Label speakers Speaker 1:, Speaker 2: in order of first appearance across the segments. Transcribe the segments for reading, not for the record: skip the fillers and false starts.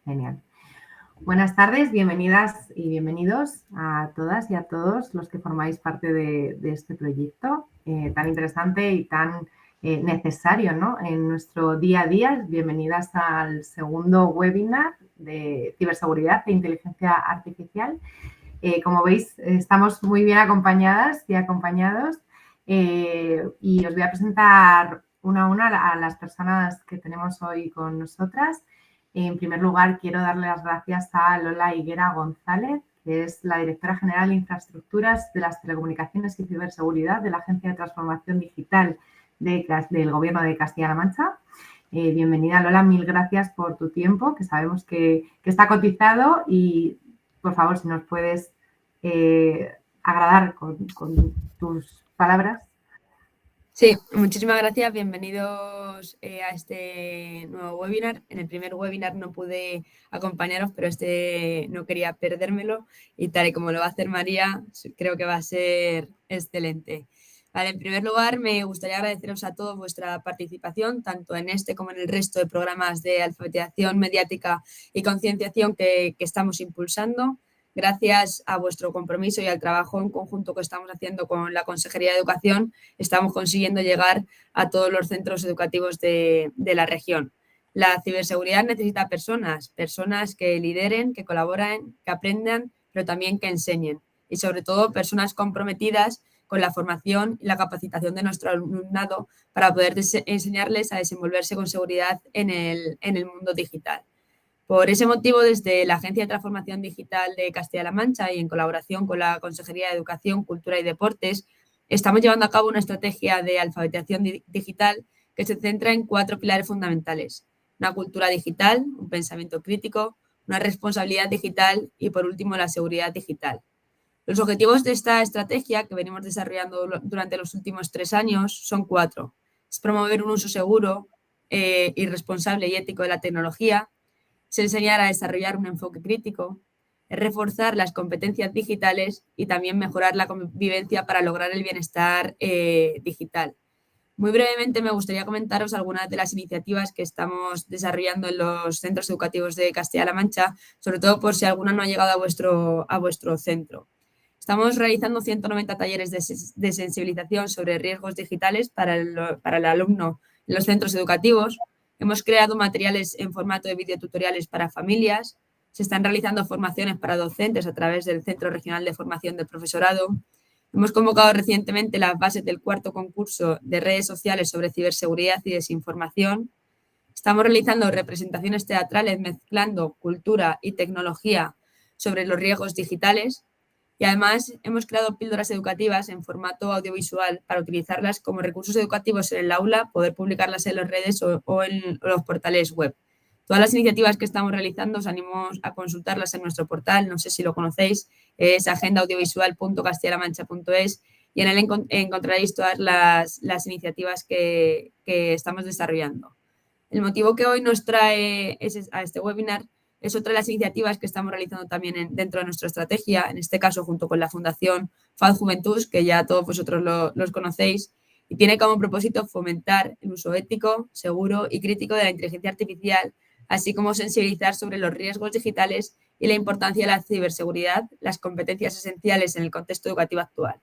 Speaker 1: Genial. Buenas tardes, bienvenidas y bienvenidos a todas y a todos los que formáis parte de este proyecto tan interesante y tan necesario, ¿no?, en nuestro día a día. Bienvenidas al segundo webinar de ciberseguridad e inteligencia artificial. Como veis, estamos muy bien acompañadas y acompañados y os voy a presentar una a una a las personas que tenemos hoy con nosotras. En primer lugar, quiero darle las gracias a Lola Higuera González, que es la Directora General de Infraestructuras de las Telecomunicaciones y Ciberseguridad de la Agencia de Transformación Digital del Gobierno de Castilla-La Mancha. Bienvenida, Lola, mil gracias por tu tiempo, que sabemos que está cotizado y, por favor, si nos puedes agradar con tus palabras.
Speaker 2: Sí, muchísimas gracias. Bienvenidos a este nuevo webinar. En el primer webinar no pude acompañaros, pero no quería perdérmelo y tal y como lo va a hacer María, creo que va a ser excelente. Vale, en primer lugar, me gustaría agradeceros a todos vuestra participación, tanto en este como en el resto de programas de alfabetización mediática y concienciación que estamos impulsando. Gracias a vuestro compromiso y al trabajo en conjunto que estamos haciendo con la Consejería de Educación, estamos consiguiendo llegar a todos los centros educativos de la región. La ciberseguridad necesita personas que lideren, que colaboren, que aprendan, pero también que enseñen. Y sobre todo personas comprometidas con la formación y la capacitación de nuestro alumnado para poder enseñarles a desenvolverse con seguridad en el mundo digital. Por ese motivo, desde la Agencia de Transformación Digital de Castilla-La Mancha y en colaboración con la Consejería de Educación, Cultura y Deportes, estamos llevando a cabo una estrategia de alfabetización digital que se centra en 4 pilares fundamentales: una cultura digital, un pensamiento crítico, una responsabilidad digital y, por último, la seguridad digital. Los objetivos de esta estrategia, que venimos desarrollando durante los últimos 3 años, son 4. Es promover un uso seguro, responsable y ético de la tecnología, es enseñar a desarrollar un enfoque crítico, es reforzar las competencias digitales y también mejorar la convivencia para lograr el bienestar digital. Muy brevemente me gustaría comentaros algunas de las iniciativas que estamos desarrollando en los centros educativos de Castilla-La Mancha, sobre todo por si alguna no ha llegado a vuestro centro. Estamos realizando 190 talleres de sensibilización sobre riesgos digitales para el alumno en los centros educativos. Hemos creado materiales en formato de videotutoriales para familias. Se están realizando formaciones para docentes a través del Centro Regional de Formación del Profesorado. Hemos convocado recientemente las bases del 4º concurso de redes sociales sobre ciberseguridad y desinformación. Estamos realizando representaciones teatrales mezclando cultura y tecnología sobre los riesgos digitales. Y además hemos creado píldoras educativas en formato audiovisual para utilizarlas como recursos educativos en el aula, poder publicarlas en las redes o en los portales web. Todas las iniciativas que estamos realizando os animo a consultarlas en nuestro portal, no sé si lo conocéis, es agendaaudiovisual.castellalamancha.es y en él encontraréis todas las iniciativas que estamos desarrollando. El motivo que hoy nos trae a este webinar es otra de las iniciativas que estamos realizando también dentro de nuestra estrategia, en este caso junto con la Fundación FAD Juventud, que ya todos vosotros los conocéis, y tiene como propósito fomentar el uso ético, seguro y crítico de la inteligencia artificial, así como sensibilizar sobre los riesgos digitales y la importancia de la ciberseguridad, las competencias esenciales en el contexto educativo actual.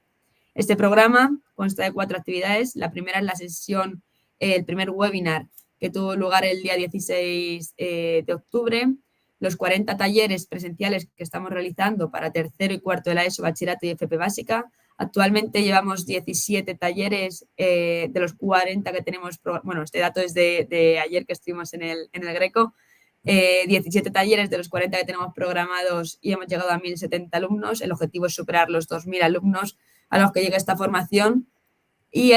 Speaker 2: Este programa consta de 4 actividades. La primera es la sesión, el primer webinar, que tuvo lugar el día 16 de octubre, los 40 talleres presenciales que estamos realizando para tercero y cuarto de la ESO, bachillerato y FP básica. Actualmente llevamos 17 talleres de los 40 que tenemos, bueno, este dato es de ayer que estuvimos en el Greco, 17 talleres de los 40 que tenemos programados y hemos llegado a 1.070 alumnos. El objetivo es superar los 2.000 alumnos a los que llega esta formación. Y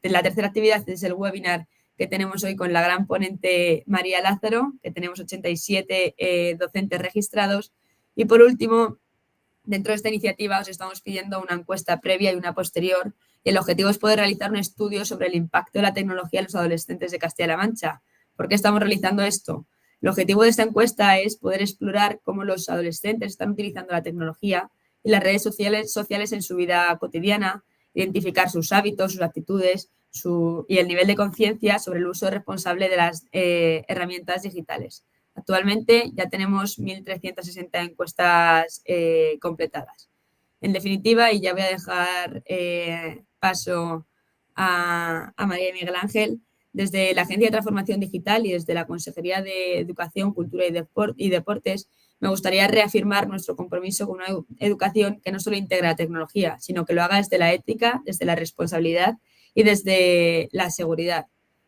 Speaker 2: la tercera actividad es el webinar que tenemos hoy con la gran ponente María Lázaro, que tenemos 87 docentes registrados. Y por último, dentro de esta iniciativa os estamos pidiendo una encuesta previa y una posterior. Y el objetivo es poder realizar un estudio sobre el impacto de la tecnología en los adolescentes de Castilla-La Mancha. ¿Por qué estamos realizando esto? El objetivo de esta encuesta es poder explorar cómo los adolescentes están utilizando la tecnología y las redes sociales en su vida cotidiana, identificar sus hábitos, sus actitudes y el nivel de conciencia sobre el uso responsable de las herramientas digitales. Actualmente ya tenemos 1.360 encuestas completadas. En definitiva, y ya voy a dejar paso a María y Miguel Ángel, desde la Agencia de Transformación Digital y desde la Consejería de Educación, Cultura y Deportes, me gustaría reafirmar nuestro compromiso con una educación que no solo integra la tecnología, sino que lo haga desde la ética, desde la responsabilidad y desde la seguridad.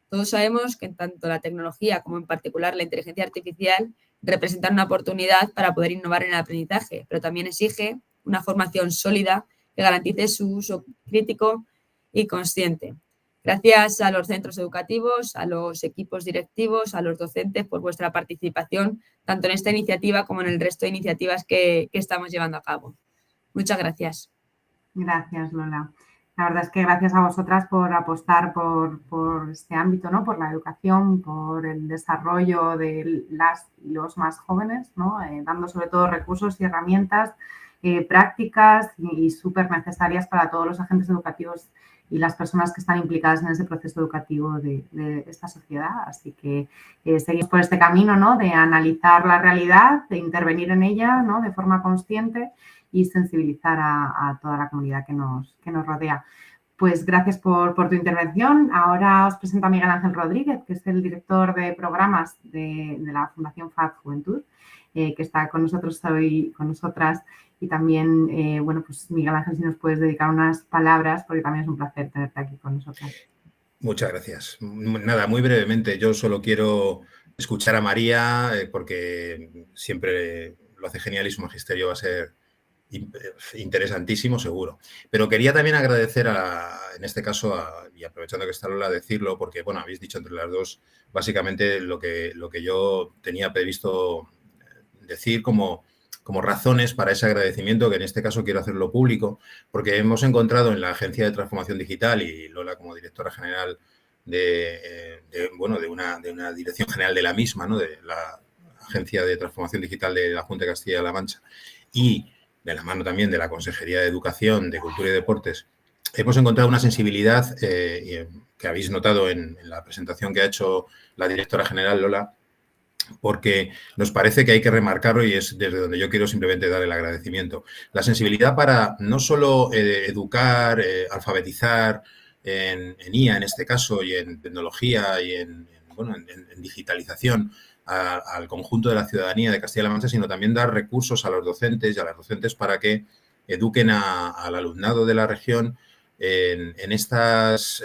Speaker 2: Todos sabemos que tanto la tecnología como en particular la inteligencia artificial representan una oportunidad para poder innovar en el aprendizaje, pero también exige una formación sólida que garantice su uso crítico y consciente. Gracias a los centros educativos, a los equipos directivos, a los docentes por vuestra participación, tanto en esta iniciativa como en el resto de iniciativas que estamos llevando a cabo. Muchas gracias.
Speaker 1: Gracias, Lola. La verdad es que gracias a vosotras por apostar por este ámbito, ¿no? Por la educación, por el desarrollo de las y los más jóvenes, ¿no? Dando sobre todo recursos y herramientas prácticas y súper necesarias para todos los agentes educativos y las personas que están implicadas en ese proceso educativo de esta sociedad. Así que seguimos por este camino, ¿no? De analizar la realidad, de intervenir en ella, ¿no? De forma consciente y sensibilizar a toda la comunidad que nos rodea. Pues gracias por tu intervención. Ahora os presento a Miguel Ángel Rodríguez, que es el director de programas de la Fundación FAD Juventud, que está con nosotros hoy, con nosotras. Y también, bueno, pues Miguel Ángel, si nos puedes dedicar unas palabras, porque también es un placer tenerte aquí con nosotras.
Speaker 3: Muchas gracias. Nada, muy brevemente, yo solo quiero escuchar a María, porque siempre lo hace genial y su magisterio va a ser interesantísimo, seguro. Pero quería también agradecer, en este caso, y aprovechando que está Lola, decirlo, porque, bueno, habéis dicho entre las dos básicamente lo que yo tenía previsto decir como razones para ese agradecimiento, que en este caso quiero hacerlo público, porque hemos encontrado en la Agencia de Transformación Digital y Lola como directora general de una dirección general de la misma, ¿no? De la Agencia de Transformación Digital de la Junta de Castilla-La Mancha, y de la mano también de la Consejería de Educación, de Cultura y Deportes, hemos encontrado una sensibilidad que habéis notado en la presentación que ha hecho la directora general, Lola, porque nos parece que hay que remarcarlo y es desde donde yo quiero simplemente dar el agradecimiento. La sensibilidad para no solo educar, alfabetizar en IA en este caso y en tecnología y en digitalización al conjunto de la ciudadanía de Castilla-La Mancha, sino también dar recursos a los docentes y a las docentes para que eduquen al alumnado de la región en estas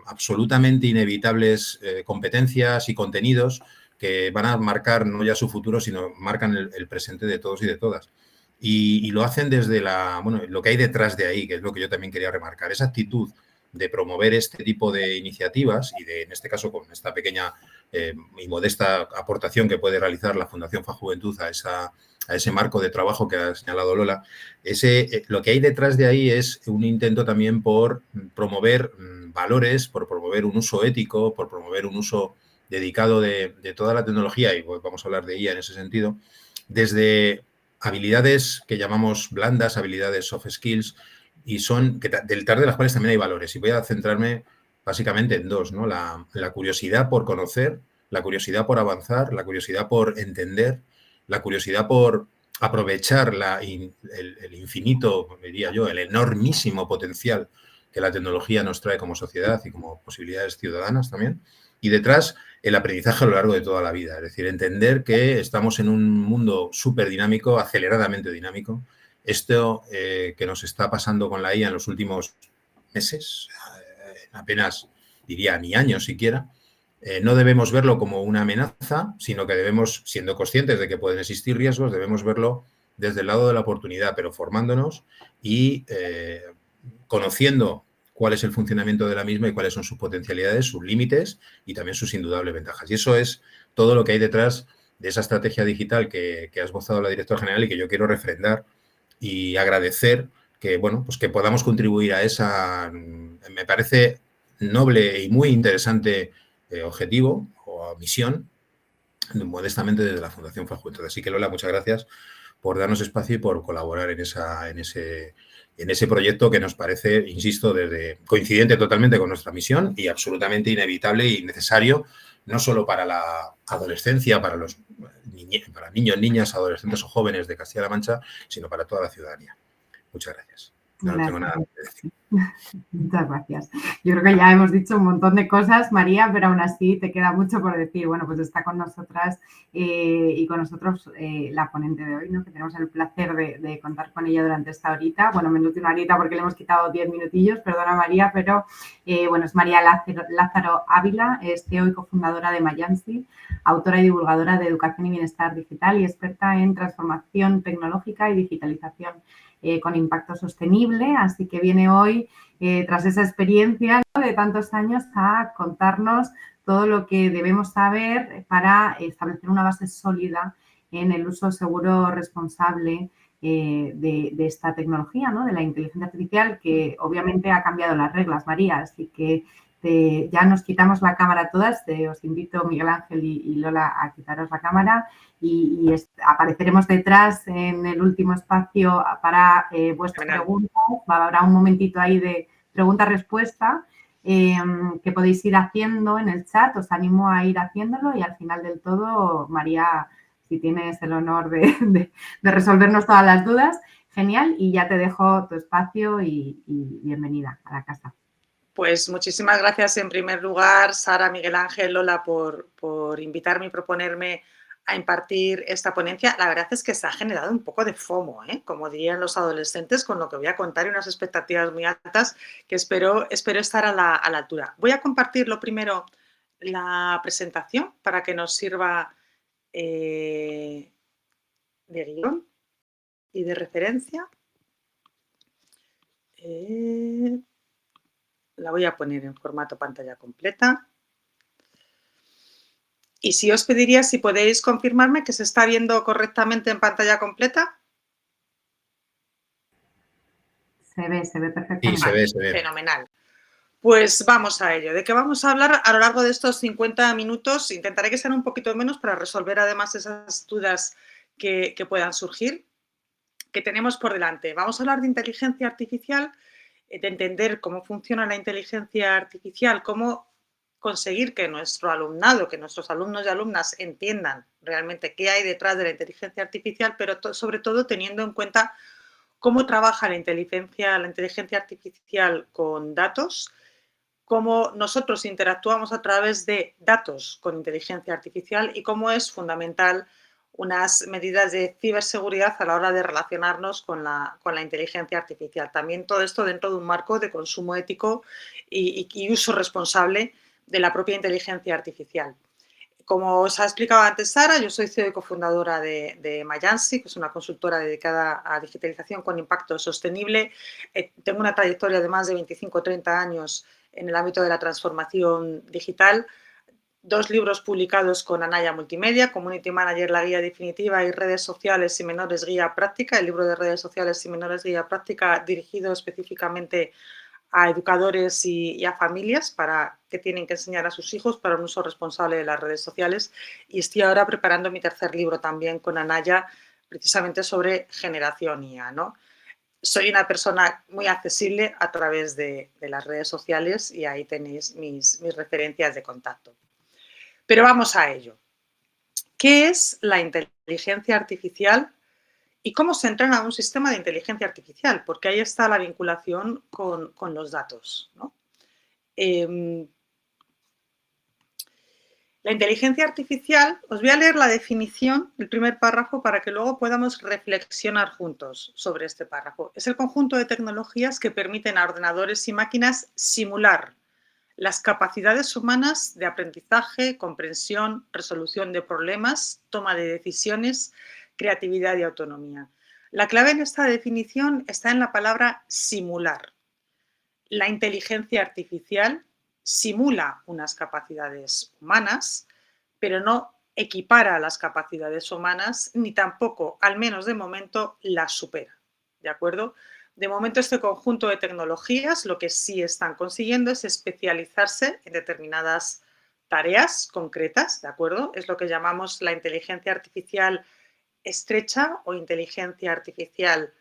Speaker 3: absolutamente inevitables competencias y contenidos que van a marcar no ya su futuro, sino marcan el presente de todos y de todas. Y lo hacen desde lo que hay detrás de ahí, que es lo que yo también quería remarcar, esa actitud de promover este tipo de iniciativas y en este caso, con esta pequeña y modesta aportación que puede realizar la Fundación FAD Juventud a ese marco de trabajo que ha señalado Lola, lo que hay detrás de ahí es un intento también por promover valores, por promover un uso ético, por promover un uso dedicado de toda la tecnología, y vamos a hablar de ella en ese sentido, desde habilidades que llamamos blandas, habilidades soft skills, y son detrás de las cuales también hay valores. Y voy a centrarme básicamente en dos, ¿no? La curiosidad por conocer, la curiosidad por avanzar, la curiosidad por entender, la curiosidad por aprovechar el infinito, diría yo, el enormísimo potencial que la tecnología nos trae como sociedad y como posibilidades ciudadanas también. Y detrás, el aprendizaje a lo largo de toda la vida. Es decir, entender que estamos en un mundo súper dinámico, aceleradamente dinámico. Esto que nos está pasando con la IA en los últimos meses, apenas diría ni años siquiera, no debemos verlo como una amenaza, sino que debemos, siendo conscientes de que pueden existir riesgos, debemos verlo desde el lado de la oportunidad, pero formándonos y conociendo cuál es el funcionamiento de la misma y cuáles son sus potencialidades, sus límites y también sus indudables ventajas. Y eso es todo lo que hay detrás de esa estrategia digital que ha esbozado la directora general y que yo quiero refrendar y agradecer que, pues que podamos contribuir a esa, me parece, noble y muy interesante objetivo o misión, modestamente desde la Fundación FAD Juventud. Así que, Lola, muchas gracias por darnos espacio y por colaborar en ese proyecto que nos parece, insisto, coincidente totalmente con nuestra misión y absolutamente inevitable y necesario, no solo para la adolescencia, para los para niños, niñas, adolescentes o jóvenes de Castilla-La Mancha, sino para toda la ciudadanía. Muchas gracias. No tengo nada que decir.
Speaker 1: Muchas gracias. Yo creo que ya hemos dicho un montón de cosas, María, pero aún así te queda mucho por decir. Bueno, pues está con nosotras y con nosotros la ponente de hoy, ¿no? Que tenemos el placer de contar con ella durante esta horita. Bueno, menos de una horita porque le hemos quitado 10 minutillos, perdona María, pero bueno, es María Lázaro Ávila, es CEO y cofundadora de Mayansi, autora y divulgadora de educación y bienestar digital y experta en transformación tecnológica y digitalización con impacto sostenible, así que viene hoy, tras esa experiencia, ¿no?, de tantos años, a contarnos todo lo que debemos saber para establecer una base sólida en el uso seguro, responsable de esta tecnología, ¿no?, de la inteligencia artificial, que obviamente ha cambiado las reglas, María, así que ya nos quitamos la cámara todas, os invito, Miguel Ángel y Lola, a quitaros la cámara y apareceremos detrás en el último espacio para vuestras preguntas. Habrá un momentito ahí de pregunta-respuesta que podéis ir haciendo en el chat, os animo a ir haciéndolo y al final del todo, María, si tienes el honor de resolvernos todas las dudas, genial, y ya te dejo tu espacio y bienvenida a la casa.
Speaker 4: Pues muchísimas gracias en primer lugar, Sara, Miguel Ángel, Lola, por invitarme y proponerme a impartir esta ponencia. La verdad es que se ha generado un poco de FOMO, como dirían los adolescentes, con lo que voy a contar y unas expectativas muy altas que espero estar a la altura. Voy a compartir lo primero la presentación para que nos sirva de guión y de referencia. La voy a poner en formato pantalla completa. Y si os pediría si podéis confirmarme que se está viendo correctamente en pantalla completa.
Speaker 1: Se ve perfectamente.
Speaker 3: Sí, se ve.
Speaker 4: Fenomenal. Pues vamos a ello. ¿De qué vamos a hablar a lo largo de estos 50 minutos? Intentaré que sean un poquito menos para resolver además esas dudas que puedan surgir, que tenemos por delante. Vamos a hablar de inteligencia artificial, de entender cómo funciona la inteligencia artificial, cómo conseguir que nuestro alumnado, que nuestros alumnos y alumnas entiendan realmente qué hay detrás de la inteligencia artificial, pero sobre todo teniendo en cuenta cómo trabaja la inteligencia artificial con datos, cómo nosotros interactuamos a través de datos con inteligencia artificial y cómo es fundamental unas medidas de ciberseguridad a la hora de relacionarnos con la inteligencia artificial. También todo esto dentro de un marco de consumo ético y uso responsable de la propia inteligencia artificial. Como os ha explicado antes Sara, yo soy CEO y cofundadora de Mayansi, que es una consultora dedicada a digitalización con impacto sostenible. Tengo una trayectoria de más de 25 o 30 años en el ámbito de la transformación digital. 2 libros publicados con Anaya Multimedia, Community Manager, la guía definitiva, y Redes sociales y menores, guía práctica. El libro de redes sociales y menores, guía práctica, dirigido específicamente a educadores y a familias para que tienen que enseñar a sus hijos para un uso responsable de las redes sociales. Y estoy ahora preparando mi tercer libro también con Anaya, precisamente sobre generación IA, ¿no? Soy una persona muy accesible a través de las redes sociales y ahí tenéis mis referencias de contacto. Pero vamos a ello. ¿Qué es la inteligencia artificial y cómo se entrena un sistema de inteligencia artificial? Porque ahí está la vinculación con los datos, ¿no? La inteligencia artificial, os voy a leer la definición, el primer párrafo, para que luego podamos reflexionar juntos sobre este párrafo. Es el conjunto de tecnologías que permiten a ordenadores y máquinas simular las capacidades humanas de aprendizaje, comprensión, resolución de problemas, toma de decisiones, creatividad y autonomía. La clave en esta definición está en la palabra simular. La inteligencia artificial simula unas capacidades humanas, pero no equipara las capacidades humanas ni tampoco, al menos de momento, las supera. ¿De acuerdo? De momento, este conjunto de tecnologías lo que sí están consiguiendo es especializarse en determinadas tareas concretas, ¿de acuerdo? Es lo que llamamos la inteligencia artificial estrecha o inteligencia artificial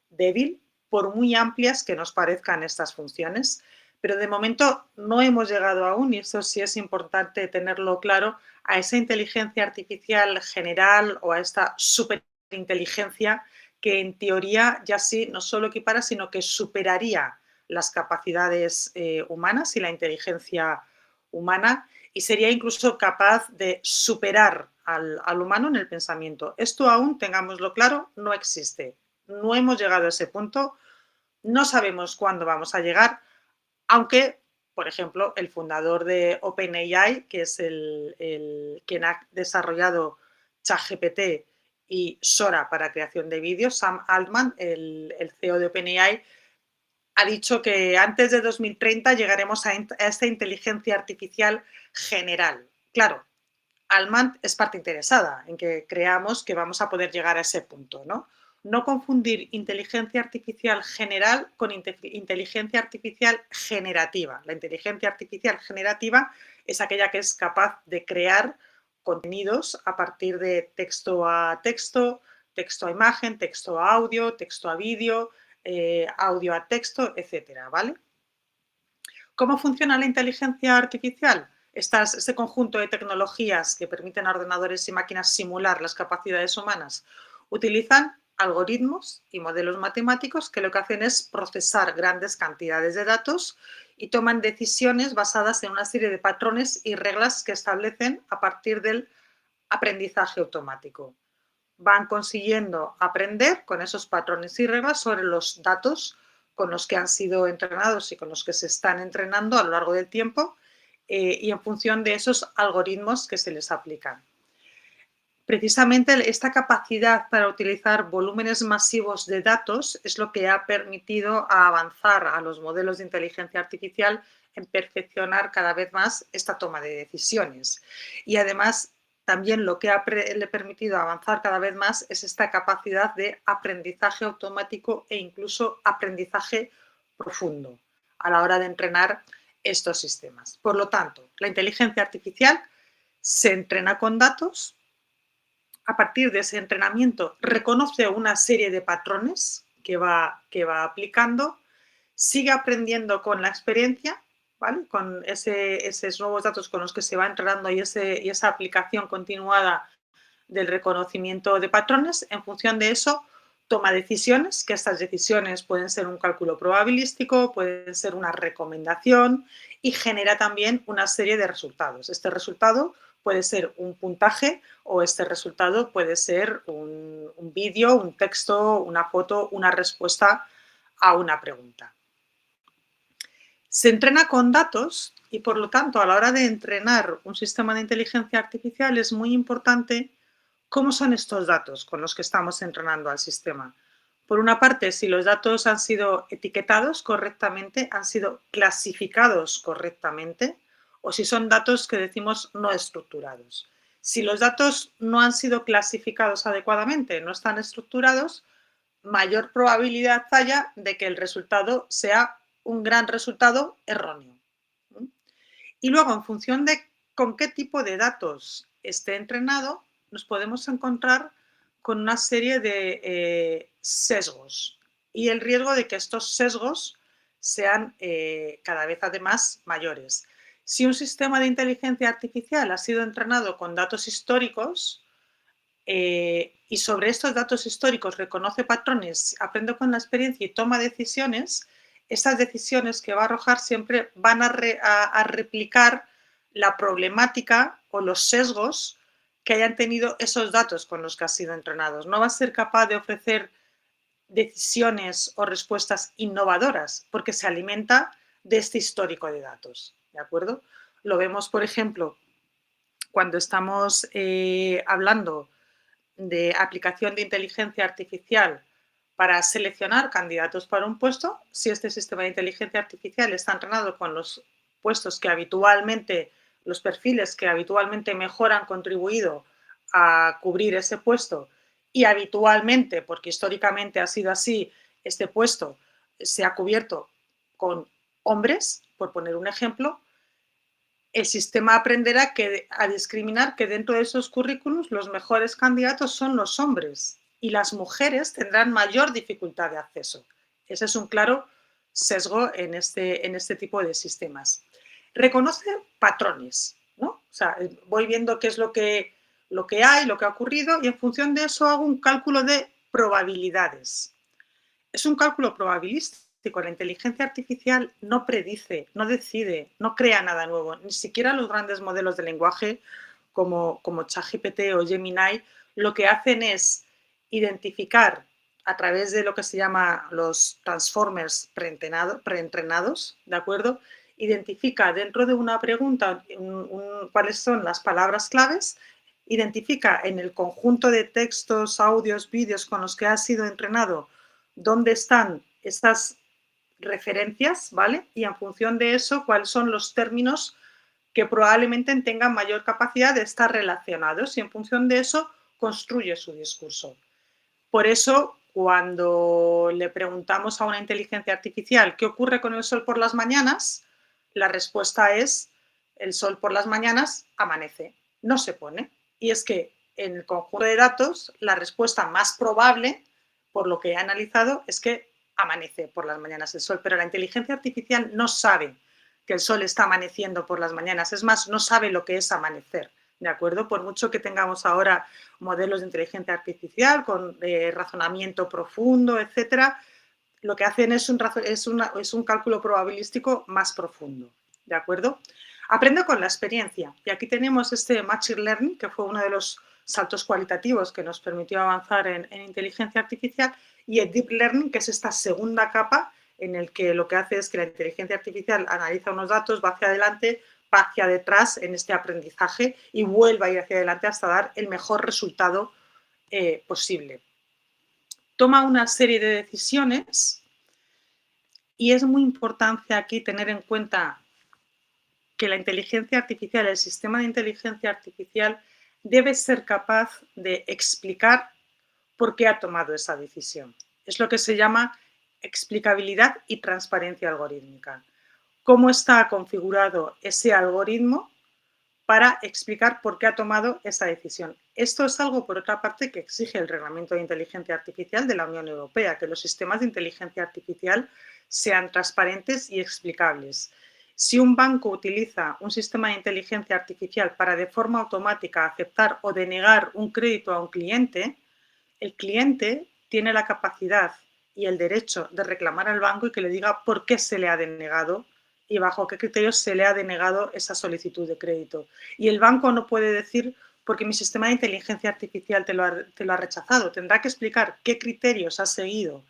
Speaker 4: débil, por muy amplias que nos parezcan estas funciones, Pero de momento no hemos llegado aún, y eso sí es importante tenerlo claro, a esa inteligencia artificial general o a esta superinteligencia que en teoría ya sí no solo equipara, sino que superaría las capacidades humanas y la inteligencia humana, y sería incluso capaz de superar al humano en el pensamiento. Esto aún, tengámoslo claro, no existe. No hemos llegado a ese punto, no sabemos cuándo vamos a llegar, aunque, por ejemplo, el fundador de OpenAI, que es quien ha desarrollado ChatGPT y Sora para creación de vídeos, Sam Altman, el CEO de OpenAI, ha dicho que antes de 2030 llegaremos a esta inteligencia artificial general. Claro, Altman es parte interesada en que creamos que vamos a poder llegar a ese punto, ¿no? No confundir inteligencia artificial general con inteligencia artificial generativa. La inteligencia artificial generativa es aquella que es capaz de crear contenidos a partir de texto a texto, texto a imagen, texto a audio, texto a vídeo, audio a texto, etcétera, ¿vale? ¿Cómo funciona la inteligencia artificial? Este conjunto de tecnologías que permiten a ordenadores y máquinas simular las capacidades humanas utilizan algoritmos y modelos matemáticos que lo que hacen es procesar grandes cantidades de datos y toman decisiones basadas en una serie de patrones y reglas que establecen a partir del aprendizaje automático. Van consiguiendo aprender con esos patrones y reglas sobre los datos con los que han sido entrenados y con los que se están entrenando a lo largo del tiempo y en función de esos algoritmos que se les aplican. Precisamente esta capacidad para utilizar volúmenes masivos de datos es lo que ha permitido avanzar a los modelos de inteligencia artificial en perfeccionar cada vez más esta toma de decisiones. Y además, también lo que le ha permitido avanzar cada vez más es esta capacidad de aprendizaje automático e incluso aprendizaje profundo a la hora de entrenar estos sistemas. Por lo tanto, la inteligencia artificial se entrena con datos. A partir de ese entrenamiento reconoce una serie de patrones que va aplicando, sigue aprendiendo con la experiencia, ¿vale? Con esos nuevos datos con los que se va entrenando y esa aplicación continuada del reconocimiento de patrones. En función de eso, toma decisiones, que estas decisiones pueden ser un cálculo probabilístico, pueden ser una recomendación y genera también una serie de resultados. Este resultado puede ser un puntaje o este resultado puede ser un vídeo, un texto, una foto, una respuesta a una pregunta. Se entrena con datos y, por lo tanto, a la hora de entrenar un sistema de inteligencia artificial es muy importante cómo son estos datos con los que estamos entrenando al sistema. Por una parte, si los datos han sido etiquetados correctamente, han sido clasificados correctamente, o si son datos que decimos no estructurados. Si los datos no han sido clasificados adecuadamente, no están estructurados, mayor probabilidad haya de que el resultado sea un gran resultado erróneo. Y luego, en función de con qué tipo de datos esté entrenado, nos podemos encontrar con una serie de sesgos y el riesgo de que estos sesgos sean cada vez además mayores. Si un sistema de inteligencia artificial ha sido entrenado con datos históricos y sobre estos datos históricos reconoce patrones, aprende con la experiencia y toma decisiones, estas decisiones que va a arrojar siempre van a replicar la problemática o los sesgos que hayan tenido esos datos con los que ha sido entrenados. No va a ser capaz de ofrecer decisiones o respuestas innovadoras porque se alimenta de este histórico de datos, ¿de acuerdo? Lo vemos, por ejemplo, cuando estamos hablando de aplicación de inteligencia artificial para seleccionar candidatos para un puesto. Si este sistema de inteligencia artificial está entrenado con los puestos que habitualmente, los perfiles que habitualmente mejor han contribuido a cubrir ese puesto y habitualmente, porque históricamente ha sido así, este puesto se ha cubierto con hombres, por poner un ejemplo, el sistema aprenderá a discriminar que dentro de esos currículos los mejores candidatos son los hombres y las mujeres tendrán mayor dificultad de acceso. Ese es un claro sesgo en este tipo de sistemas. Reconoce patrones, ¿no? O sea, voy viendo qué es lo que hay, lo que ha ocurrido, y en función de eso hago un cálculo de probabilidades. Es un cálculo probabilístico. La inteligencia artificial no predice, no decide, no crea nada nuevo. Ni siquiera los grandes modelos de lenguaje como ChatGPT o Gemini lo que hacen es identificar a través de lo que se llama los transformers preentrenados, ¿de acuerdo? Identifica dentro de una pregunta cuáles son las palabras claves, identifica en el conjunto de textos, audios, vídeos con los que ha sido entrenado dónde están estas referencias, ¿vale? Y en función de eso, cuáles son los términos que probablemente tengan mayor capacidad de estar relacionados, y en función de eso construye su discurso. Por eso, cuando le preguntamos a una inteligencia artificial qué ocurre con el sol por las mañanas, la respuesta es: el sol por las mañanas amanece, no se pone. Y es que en el conjunto de datos, la respuesta más probable, por lo que he analizado, es que amanece por las mañanas el sol, pero la inteligencia artificial no sabe que el sol está amaneciendo por las mañanas, es más, no sabe lo que es amanecer, ¿de acuerdo? Por mucho que tengamos ahora modelos de inteligencia artificial con razonamiento profundo, etcétera, lo que hacen es un cálculo probabilístico más profundo, ¿de acuerdo? Aprende con la experiencia, y aquí tenemos este Machine Learning, que fue uno de los saltos cualitativos que nos permitió avanzar en inteligencia artificial, y el Deep Learning, que es esta segunda capa en el que lo que hace es que la inteligencia artificial analiza unos datos, va hacia adelante, va hacia detrás en este aprendizaje y vuelve a ir hacia adelante hasta dar el mejor resultado posible. Toma una serie de decisiones, y es muy importante aquí tener en cuenta que la inteligencia artificial, el sistema de inteligencia artificial, debe ser capaz de explicar por qué ha tomado esa decisión. Es lo que se llama explicabilidad y transparencia algorítmica. ¿Cómo está configurado ese algoritmo para explicar por qué ha tomado esa decisión? Esto es algo, por otra parte, que exige el Reglamento de Inteligencia Artificial de la Unión Europea, que los sistemas de inteligencia artificial sean transparentes y explicables. Si un banco utiliza un sistema de inteligencia artificial para de forma automática aceptar o denegar un crédito a un cliente, el cliente tiene la capacidad y el derecho de reclamar al banco y que le diga por qué se le ha denegado y bajo qué criterios se le ha denegado esa solicitud de crédito. Y el banco no puede decir porque mi sistema de inteligencia artificial te lo ha rechazado. Tendrá que explicar qué criterios ha seguido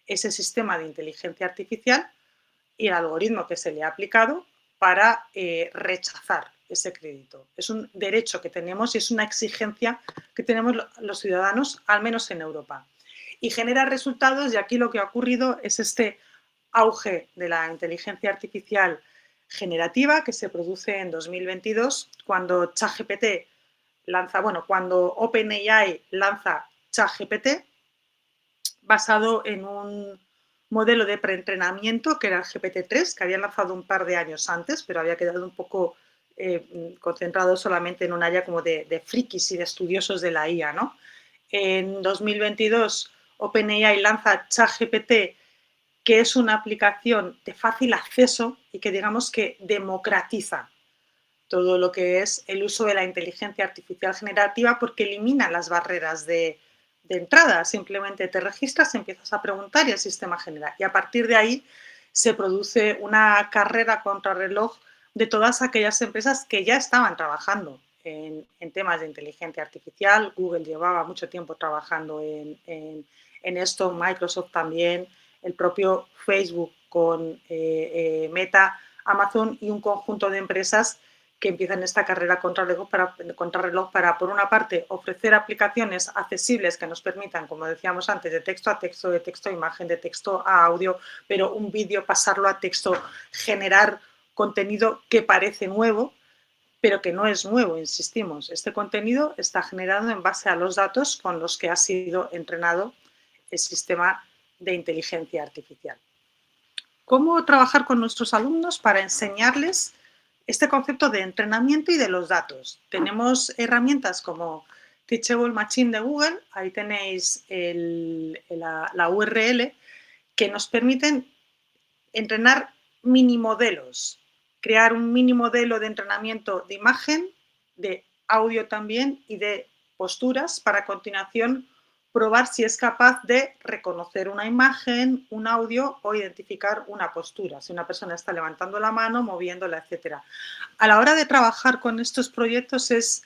Speaker 4: ese sistema de inteligencia artificial y el algoritmo que se le ha aplicado para rechazar ese crédito. Es un derecho que tenemos y es una exigencia que tenemos los ciudadanos, al menos en Europa. Y genera resultados, y aquí lo que ha ocurrido es este auge de la inteligencia artificial generativa que se produce en 2022 cuando ChatGPT cuando OpenAI lanza ChatGPT basado en un modelo de preentrenamiento que era el GPT-3, que habían lanzado un par de años antes, pero había quedado un poco concentrado solamente en un área como de frikis y de estudiosos de la IA, ¿no? En 2022, OpenAI lanza ChatGPT, que es una aplicación de fácil acceso y que digamos que democratiza todo lo que es el uso de la inteligencia artificial generativa porque elimina las barreras de entrada. Simplemente te registras, empiezas a preguntar y el sistema genera. Y a partir de ahí se produce una carrera contrarreloj de todas aquellas empresas que ya estaban trabajando en temas de inteligencia artificial. Google llevaba mucho tiempo trabajando en esto, Microsoft también, el propio Facebook con Meta, Amazon y un conjunto de empresas que empiezan esta carrera contrarreloj para, por una parte, ofrecer aplicaciones accesibles que nos permitan, como decíamos antes, de texto a texto, de texto a imagen, de texto a audio, pero un vídeo pasarlo a texto, generar contenido que parece nuevo, pero que no es nuevo, insistimos. Este contenido está generado en base a los datos con los que ha sido entrenado el sistema de inteligencia artificial. ¿Cómo trabajar con nuestros alumnos para enseñarles este concepto de entrenamiento y de los datos? Tenemos herramientas como Teachable Machine de Google, ahí tenéis la URL, que nos permiten entrenar mini modelos, crear un mini modelo de entrenamiento de imagen, de audio también y de posturas para a continuación probar si es capaz de reconocer una imagen, un audio o identificar una postura, si una persona está levantando la mano, moviéndola, etc. A la hora de trabajar con estos proyectos es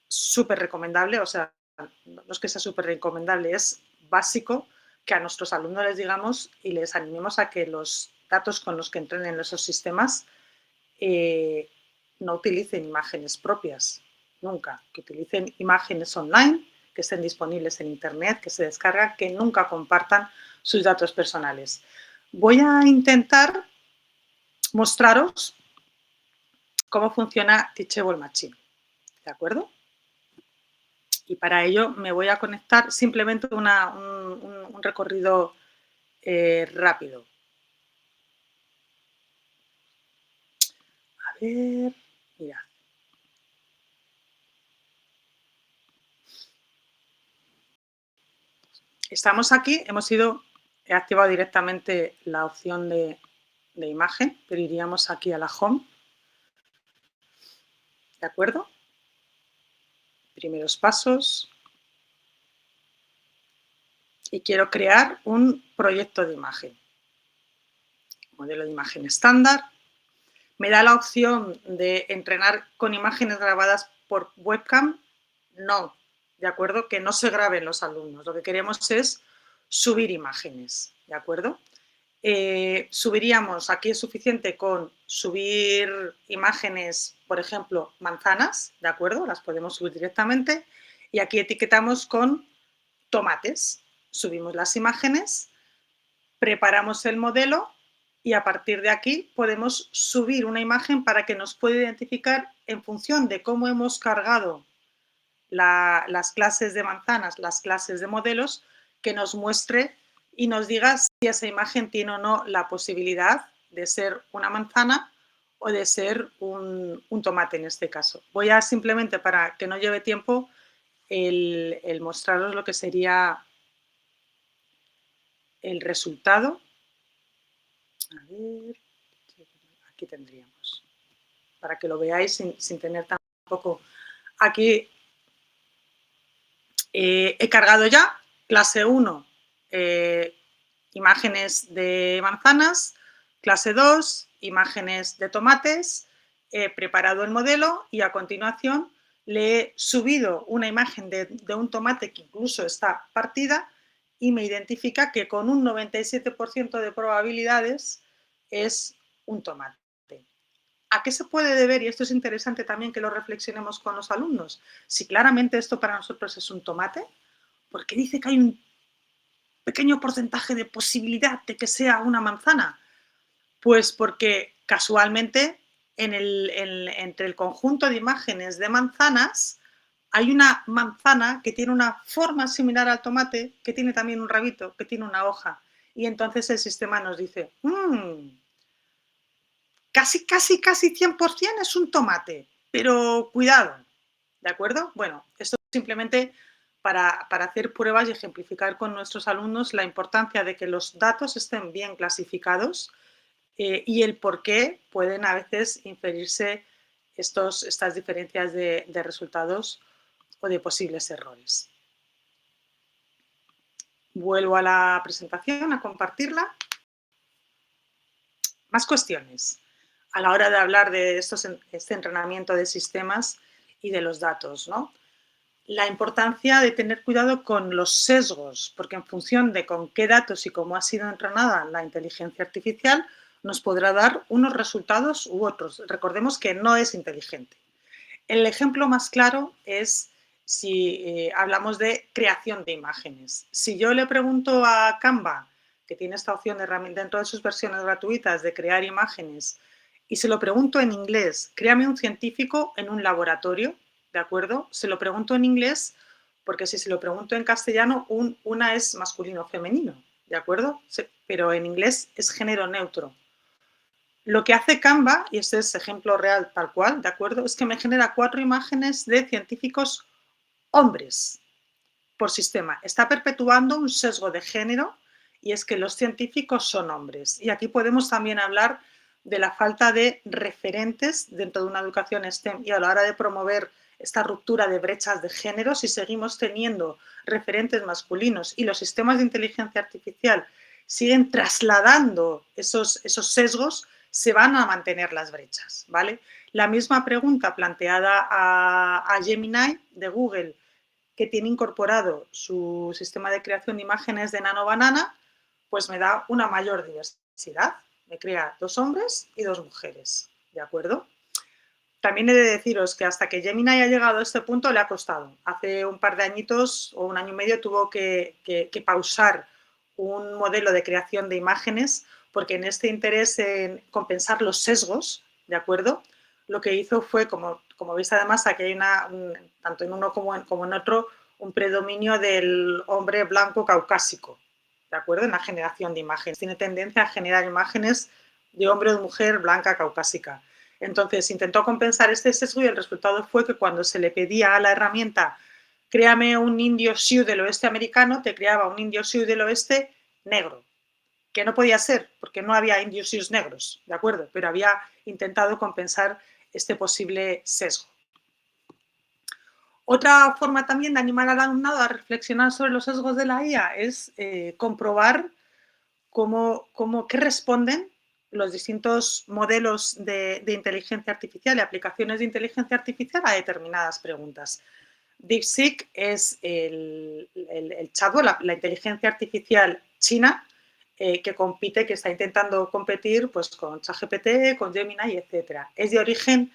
Speaker 4: súper recomendable, o sea, no es que sea súper recomendable, es básico que a nuestros alumnos les digamos y les animemos a que los datos con los que entrenen esos sistemas no utilicen imágenes propias, nunca, que utilicen imágenes online, que estén disponibles en internet, que se descargan, que nunca compartan sus datos personales. Voy a intentar mostraros cómo funciona Teachable Machine, ¿de acuerdo? Y para ello me voy a conectar simplemente un recorrido rápido. A ver, mirad. Estamos aquí, he activado directamente la opción de imagen, pero iríamos aquí a la home. ¿De acuerdo? Primeros pasos. Y quiero crear un proyecto de imagen. Modelo de imagen estándar. Me da la opción de entrenar con imágenes grabadas por webcam. No, ¿de acuerdo? Que no se graben los alumnos. Lo que queremos es subir imágenes, ¿de acuerdo? Subiríamos, aquí es suficiente con subir imágenes, por ejemplo, manzanas, ¿de acuerdo? Las podemos subir directamente. Y aquí etiquetamos con tomates. Subimos las imágenes, preparamos el modelo y a partir de aquí podemos subir una imagen para que nos pueda identificar en función de cómo hemos cargado las clases de manzanas, las clases de modelos, que nos muestre y nos diga si esa imagen tiene o no la posibilidad de ser una manzana o de ser un tomate en este caso. Voy a simplemente, para que no lleve tiempo, el mostraros lo que sería el resultado. A ver, aquí tendríamos, para que lo veáis sin tener tampoco. Aquí he cargado ya, clase 1, imágenes de manzanas, clase 2, imágenes de tomates, he preparado el modelo y a continuación le he subido una imagen de un tomate que incluso está partida y me identifica que con un 97% de probabilidades es un tomate. ¿A qué se puede deber? Y esto es interesante también que lo reflexionemos con los alumnos. Si claramente esto para nosotros es un tomate, ¿por qué dice que hay un pequeño porcentaje de posibilidad de que sea una manzana? Pues porque casualmente entre el conjunto de imágenes de manzanas hay una manzana que tiene una forma similar al tomate, que tiene también un rabito, que tiene una hoja. Y entonces el sistema nos dice, casi 100% es un tomate, pero cuidado, ¿de acuerdo? Bueno, esto simplemente para hacer pruebas y ejemplificar con nuestros alumnos la importancia de que los datos estén bien clasificados y el por qué pueden a veces inferirse estas diferencias de resultados o de posibles errores. Vuelvo a la presentación, a compartirla. Más cuestiones a la hora de hablar de este entrenamiento de sistemas y de los datos, ¿no? La importancia de tener cuidado con los sesgos, porque en función de con qué datos y cómo ha sido entrenada la inteligencia artificial, nos podrá dar unos resultados u otros. Recordemos que no es inteligente. El ejemplo más claro es si hablamos de creación de imágenes. Si yo le pregunto a Canva, que tiene esta opción de herramienta dentro de sus versiones gratuitas de crear imágenes, y se lo pregunto en inglés, créame un científico en un laboratorio, ¿de acuerdo? Se lo pregunto en inglés porque si se lo pregunto en castellano, una es masculino o femenino, ¿de acuerdo? Pero en inglés es género neutro. Lo que hace Canva, y este es ejemplo real tal cual, ¿de acuerdo? Es que me genera 4 imágenes de científicos hombres por sistema. Está perpetuando un sesgo de género y es que los científicos son hombres. Y aquí podemos también hablar de la falta de referentes dentro de una educación STEM y a la hora de promover esta ruptura de brechas de género, si seguimos teniendo referentes masculinos y los sistemas de inteligencia artificial siguen trasladando esos sesgos, se van a mantener las brechas, ¿vale? La misma pregunta planteada a Gemini de Google, que tiene incorporado su sistema de creación de imágenes de Nano Banana, pues me da una mayor diversidad. Me crea 2 hombres y 2 mujeres, ¿de acuerdo? También he de deciros que hasta que Gemini haya llegado a este punto le ha costado. Hace un par de añitos o un año y medio tuvo que pausar un modelo de creación de imágenes porque en este interés en compensar los sesgos, ¿de acuerdo? Lo que hizo fue, como veis además, aquí hay tanto en uno como en otro, un predominio del hombre blanco caucásico, ¿de acuerdo? En la generación de imágenes. Tiene tendencia a generar imágenes de hombre o de mujer blanca caucásica. Entonces intentó compensar este sesgo y el resultado fue que cuando se le pedía a la herramienta créame un indio sioux del oeste americano, te creaba un indio sioux del oeste negro, que no podía ser porque no había indios sioux negros, ¿de acuerdo? Pero había intentado compensar este posible sesgo. Otra forma también de animar al alumnado a reflexionar sobre los sesgos de la IA es comprobar qué responden los distintos modelos de inteligencia artificial y aplicaciones de inteligencia artificial a determinadas preguntas. DeepSeek es el chatbot, la inteligencia artificial china que compite, que está intentando competir pues, con ChatGPT, con Gemini, etc. Es de origen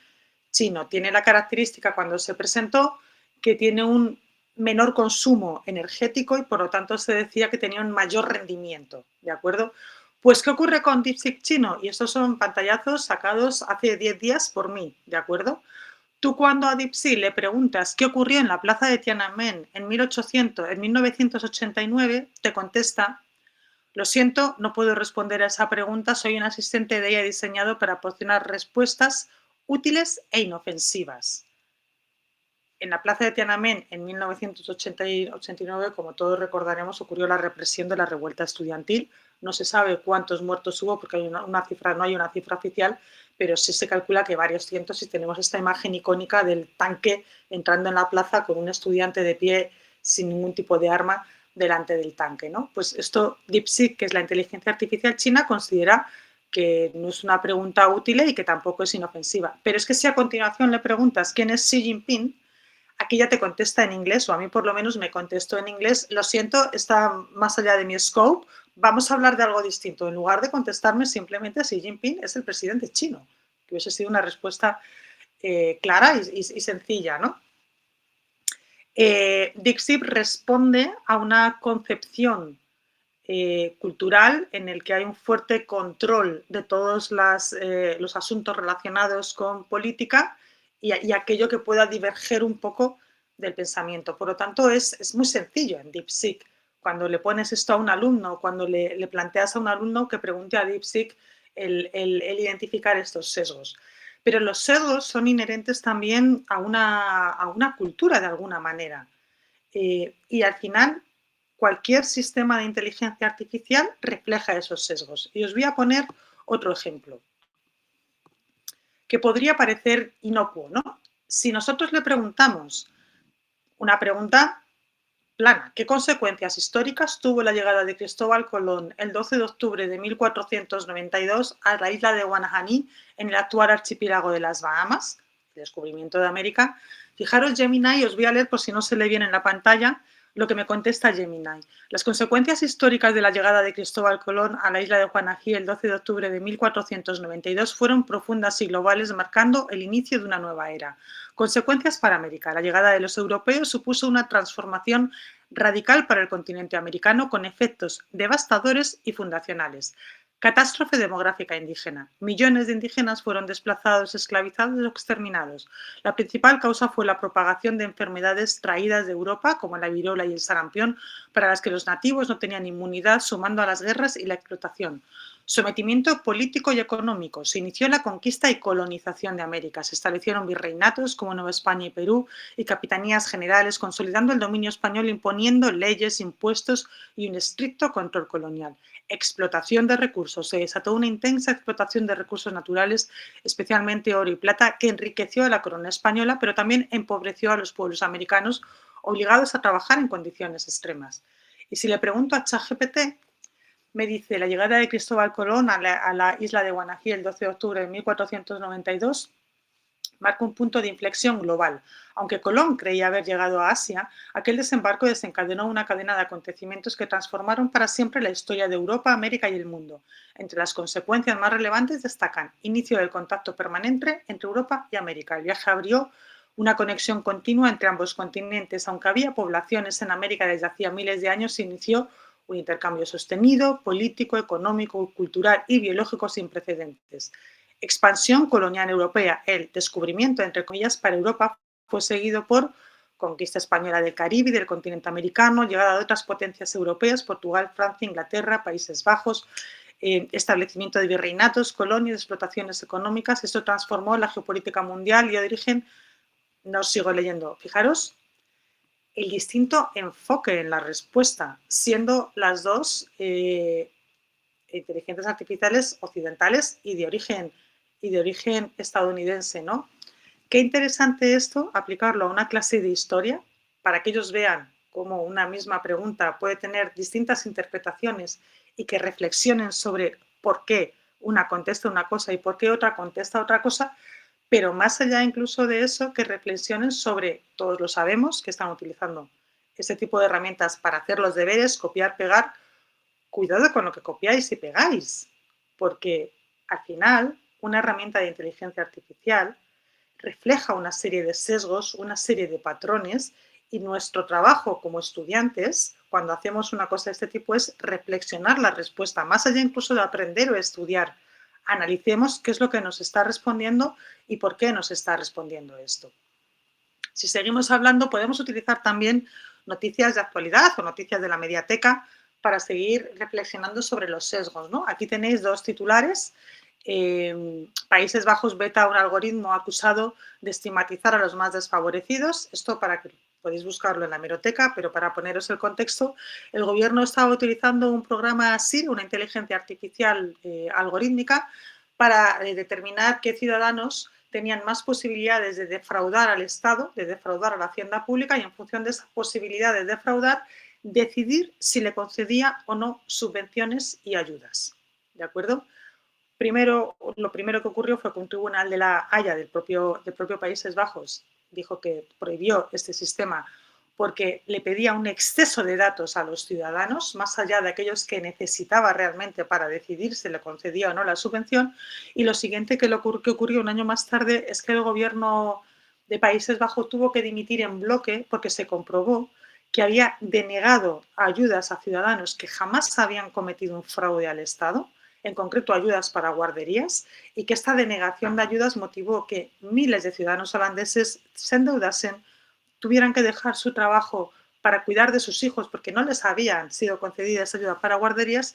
Speaker 4: chino. Tiene la característica cuando se presentó que tiene un menor consumo energético y por lo tanto se decía que tenía un mayor rendimiento, ¿de acuerdo? Pues, ¿qué ocurre con DeepSeek chino? Y estos son pantallazos sacados hace 10 días por mí, ¿de acuerdo? Tú cuando a DeepSeek le preguntas qué ocurrió en la plaza de Tiananmen en 1989, te contesta: lo siento, no puedo responder a esa pregunta, soy un asistente de ella diseñado para proporcionar respuestas útiles e inofensivas. En la plaza de Tiananmen, en 1989, como todos recordaremos, ocurrió la represión de la revuelta estudiantil. No se sabe cuántos muertos hubo porque no hay una cifra oficial, pero sí se calcula que varios cientos, y tenemos esta imagen icónica del tanque entrando en la plaza con un estudiante de pie sin ningún tipo de arma delante del tanque, ¿no? Pues esto, DeepSeek, que es la inteligencia artificial china, considera que no es una pregunta útil y que tampoco es inofensiva. Pero es que si a continuación le preguntas quién es Xi Jinping, aquí ya te contesta en inglés, o a mí por lo menos me contestó en inglés: lo siento, está más allá de mi scope, vamos a hablar de algo distinto. En lugar de contestarme simplemente Xi Jinping es el presidente chino, que hubiese sido una respuesta clara y sencilla, ¿no? DeepSeek responde a una concepción cultural en el que hay un fuerte control de todos los asuntos relacionados con política y aquello que pueda diverger un poco del pensamiento. Por lo tanto, es muy sencillo en DeepSeek. Cuando le pones esto a un alumno, cuando le planteas a un alumno que pregunte a DeepSeek el identificar estos sesgos. Pero los sesgos son inherentes también a una cultura de alguna manera. Y al final, cualquier sistema de inteligencia artificial refleja esos sesgos. Y os voy a poner otro ejemplo, que podría parecer inocuo, ¿no? Si nosotros le preguntamos una pregunta plana: ¿qué consecuencias históricas tuvo la llegada de Cristóbal Colón el 12 de octubre de 1492 a la isla de Guanahaní, en el actual archipiélago de las Bahamas, el descubrimiento de América? Fijaros, Gemini, os voy a leer por si no se lee bien en la pantalla lo que me contesta Gemini. Las consecuencias históricas de la llegada de Cristóbal Colón a la isla de Guanahaní el 12 de octubre de 1492 fueron profundas y globales, marcando el inicio de una nueva era. Consecuencias para América. La llegada de los europeos supuso una transformación radical para el continente americano, con efectos devastadores y fundacionales. Catástrofe demográfica indígena. Millones de indígenas fueron desplazados, esclavizados o exterminados. La principal causa fue la propagación de enfermedades traídas de Europa, como la viruela y el sarampión, para las que los nativos no tenían inmunidad, sumando a las guerras y la explotación. Sometimiento político y económico. Se inició la conquista y colonización de América. Se establecieron virreinatos como Nueva España y Perú y capitanías generales, consolidando el dominio español, imponiendo leyes, impuestos y un estricto control colonial. Explotación de recursos. Se desató una intensa explotación de recursos naturales, especialmente oro y plata, que enriqueció a la corona española, pero también empobreció a los pueblos americanos, obligados a trabajar en condiciones extremas. Y si le pregunto a ChatGPT, me dice, la llegada de Cristóbal Colón a la isla de Guanají el 12 de octubre de 1492 marca un punto de inflexión global. Aunque Colón creía haber llegado a Asia, aquel desembarco desencadenó una cadena de acontecimientos que transformaron para siempre la historia de Europa, América y el mundo. Entre las consecuencias más relevantes destacan inicio del contacto permanente entre Europa y América. El viaje abrió una conexión continua entre ambos continentes. Aunque había poblaciones en América desde hacía miles de años, se inició un intercambio sostenido, político, económico, cultural y biológico sin precedentes. Expansión colonial europea. El descubrimiento, entre comillas, para Europa fue seguido por conquista española del Caribe y del continente americano, llegada de otras potencias europeas, Portugal, Francia, Inglaterra, Países Bajos, establecimiento de virreinatos, colonias, explotaciones económicas. Esto transformó la geopolítica mundial y dio origen, no sigo leyendo, fijaros, el distinto enfoque en la respuesta, siendo las dos inteligencias artificiales occidentales y de origen estadounidense, ¿no? Qué interesante esto, aplicarlo a una clase de historia, para que ellos vean cómo una misma pregunta puede tener distintas interpretaciones y que reflexionen sobre por qué una contesta una cosa y por qué otra contesta otra cosa, pero más allá incluso de eso, que reflexionen sobre, todos lo sabemos, que están utilizando este tipo de herramientas para hacer los deberes, copiar, pegar. Cuidado con lo que copiáis y pegáis, porque al final una herramienta de inteligencia artificial refleja una serie de sesgos, una serie de patrones, y nuestro trabajo como estudiantes, cuando hacemos una cosa de este tipo, es reflexionar la respuesta, más allá incluso de aprender o estudiar. Analicemos qué es lo que nos está respondiendo y por qué nos está respondiendo esto. Si seguimos hablando, podemos utilizar también noticias de actualidad o noticias de la mediateca para seguir reflexionando sobre los sesgos, ¿no? Aquí tenéis dos titulares. Países Bajos veta un algoritmo acusado de estigmatizar a los más desfavorecidos. Esto para que podéis buscarlo en la hemeroteca, pero para poneros el contexto, el gobierno estaba utilizando un programa SIR, una inteligencia artificial algorítmica, para determinar qué ciudadanos tenían más posibilidades de defraudar al Estado, de defraudar a la hacienda pública, y en función de esa posibilidad de defraudar, decidir si le concedía o no subvenciones y ayudas. ¿De acuerdo? Lo primero que ocurrió fue que un tribunal de la Haya del propio Países Bajos dijo que prohibió este sistema porque le pedía un exceso de datos a los ciudadanos, más allá de aquellos que necesitaba realmente para decidir si le concedía o no la subvención. Y lo siguiente que ocurrió un año más tarde es que el gobierno de Países Bajos tuvo que dimitir en bloque porque se comprobó que había denegado ayudas a ciudadanos que jamás habían cometido un fraude al Estado, en concreto ayudas para guarderías, y que esta denegación de ayudas motivó que miles de ciudadanos holandeses se endeudasen, tuvieran que dejar su trabajo para cuidar de sus hijos porque no les habían sido concedidas ayudas para guarderías,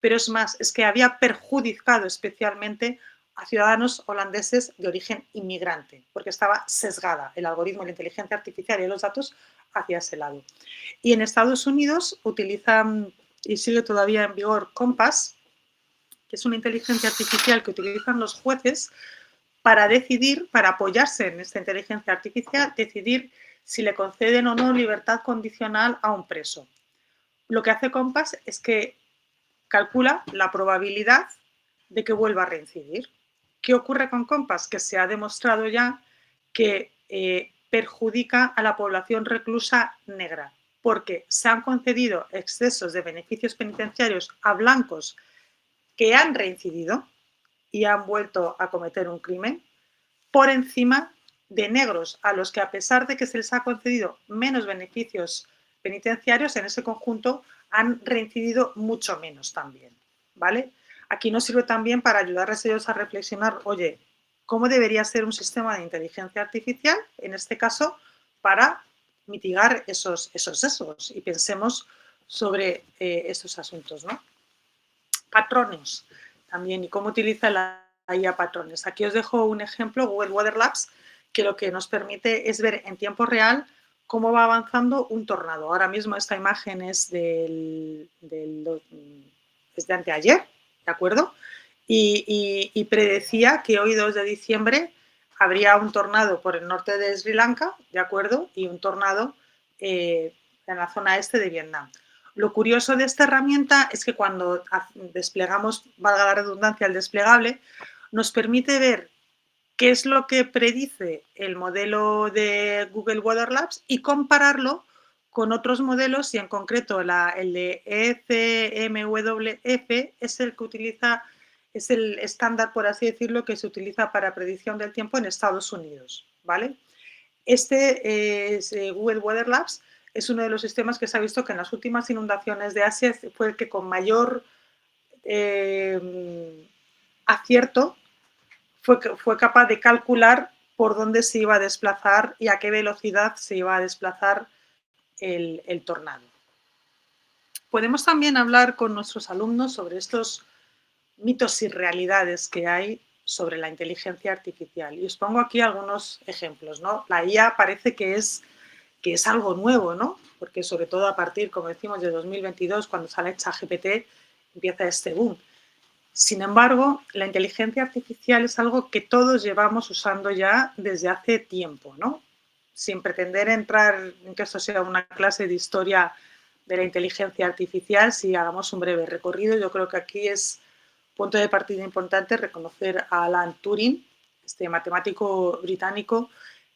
Speaker 4: pero es más, es que había perjudicado especialmente a ciudadanos holandeses de origen inmigrante, porque estaba sesgada el algoritmo, la inteligencia artificial y los datos hacia ese lado. Y en Estados Unidos utilizan, y sigue todavía en vigor, Compass, que es una inteligencia artificial que utilizan los jueces para decidir, para apoyarse en esta inteligencia artificial, decidir si le conceden o no libertad condicional a un preso. Lo que hace Compass es que calcula la probabilidad de que vuelva a reincidir. ¿Qué ocurre con Compass? Que se ha demostrado ya que perjudica a la población reclusa negra, porque se han concedido excesos de beneficios penitenciarios a blancos que han reincidido y han vuelto a cometer un crimen, por encima de negros, a los que, a pesar de que se les ha concedido menos beneficios penitenciarios, en ese conjunto han reincidido mucho menos también, ¿vale? Aquí nos sirve también para ayudarles ellos a reflexionar, oye, ¿cómo debería ser un sistema de inteligencia artificial, en este caso, para mitigar esos sesgos? Y pensemos sobre estos asuntos, ¿no? patrones también y cómo utiliza la IA patrones. Aquí os dejo un ejemplo, Google Weather Labs, que lo que nos permite es ver en tiempo real cómo va avanzando un tornado. Ahora mismo esta imagen es es de anteayer, ¿de acuerdo? Y predecía que hoy, 2 de diciembre, habría un tornado por el norte de Sri Lanka, ¿de acuerdo? Y un tornado en la zona este de Vietnam. Lo curioso de esta herramienta es que cuando desplegamos, valga la redundancia, el desplegable, nos permite ver qué es lo que predice el modelo de Google Weather Labs y compararlo con otros modelos, y en concreto el de ECMWF es el que utiliza, es el estándar, por así decirlo, que se utiliza para predicción del tiempo en Estados Unidos, ¿vale? Google Weather Labs es uno de los sistemas que se ha visto que en las últimas inundaciones de Asia fue el que con mayor acierto fue capaz de calcular por dónde se iba a desplazar y a qué velocidad se iba a desplazar el tornado. Podemos también hablar con nuestros alumnos sobre estos mitos y realidades que hay sobre la inteligencia artificial. Y os pongo aquí algunos ejemplos, ¿no? La IA parece que es algo nuevo, ¿no? Porque sobre todo a partir, como decimos, de 2022, cuando sale ChatGPT, empieza este boom. Sin embargo, la inteligencia artificial es algo que todos llevamos usando ya desde hace tiempo, ¿no? Sin pretender entrar en que esto sea una clase de historia de la inteligencia artificial, si hagamos un breve recorrido, yo creo que aquí es punto de partida importante reconocer a Alan Turing, este matemático británico,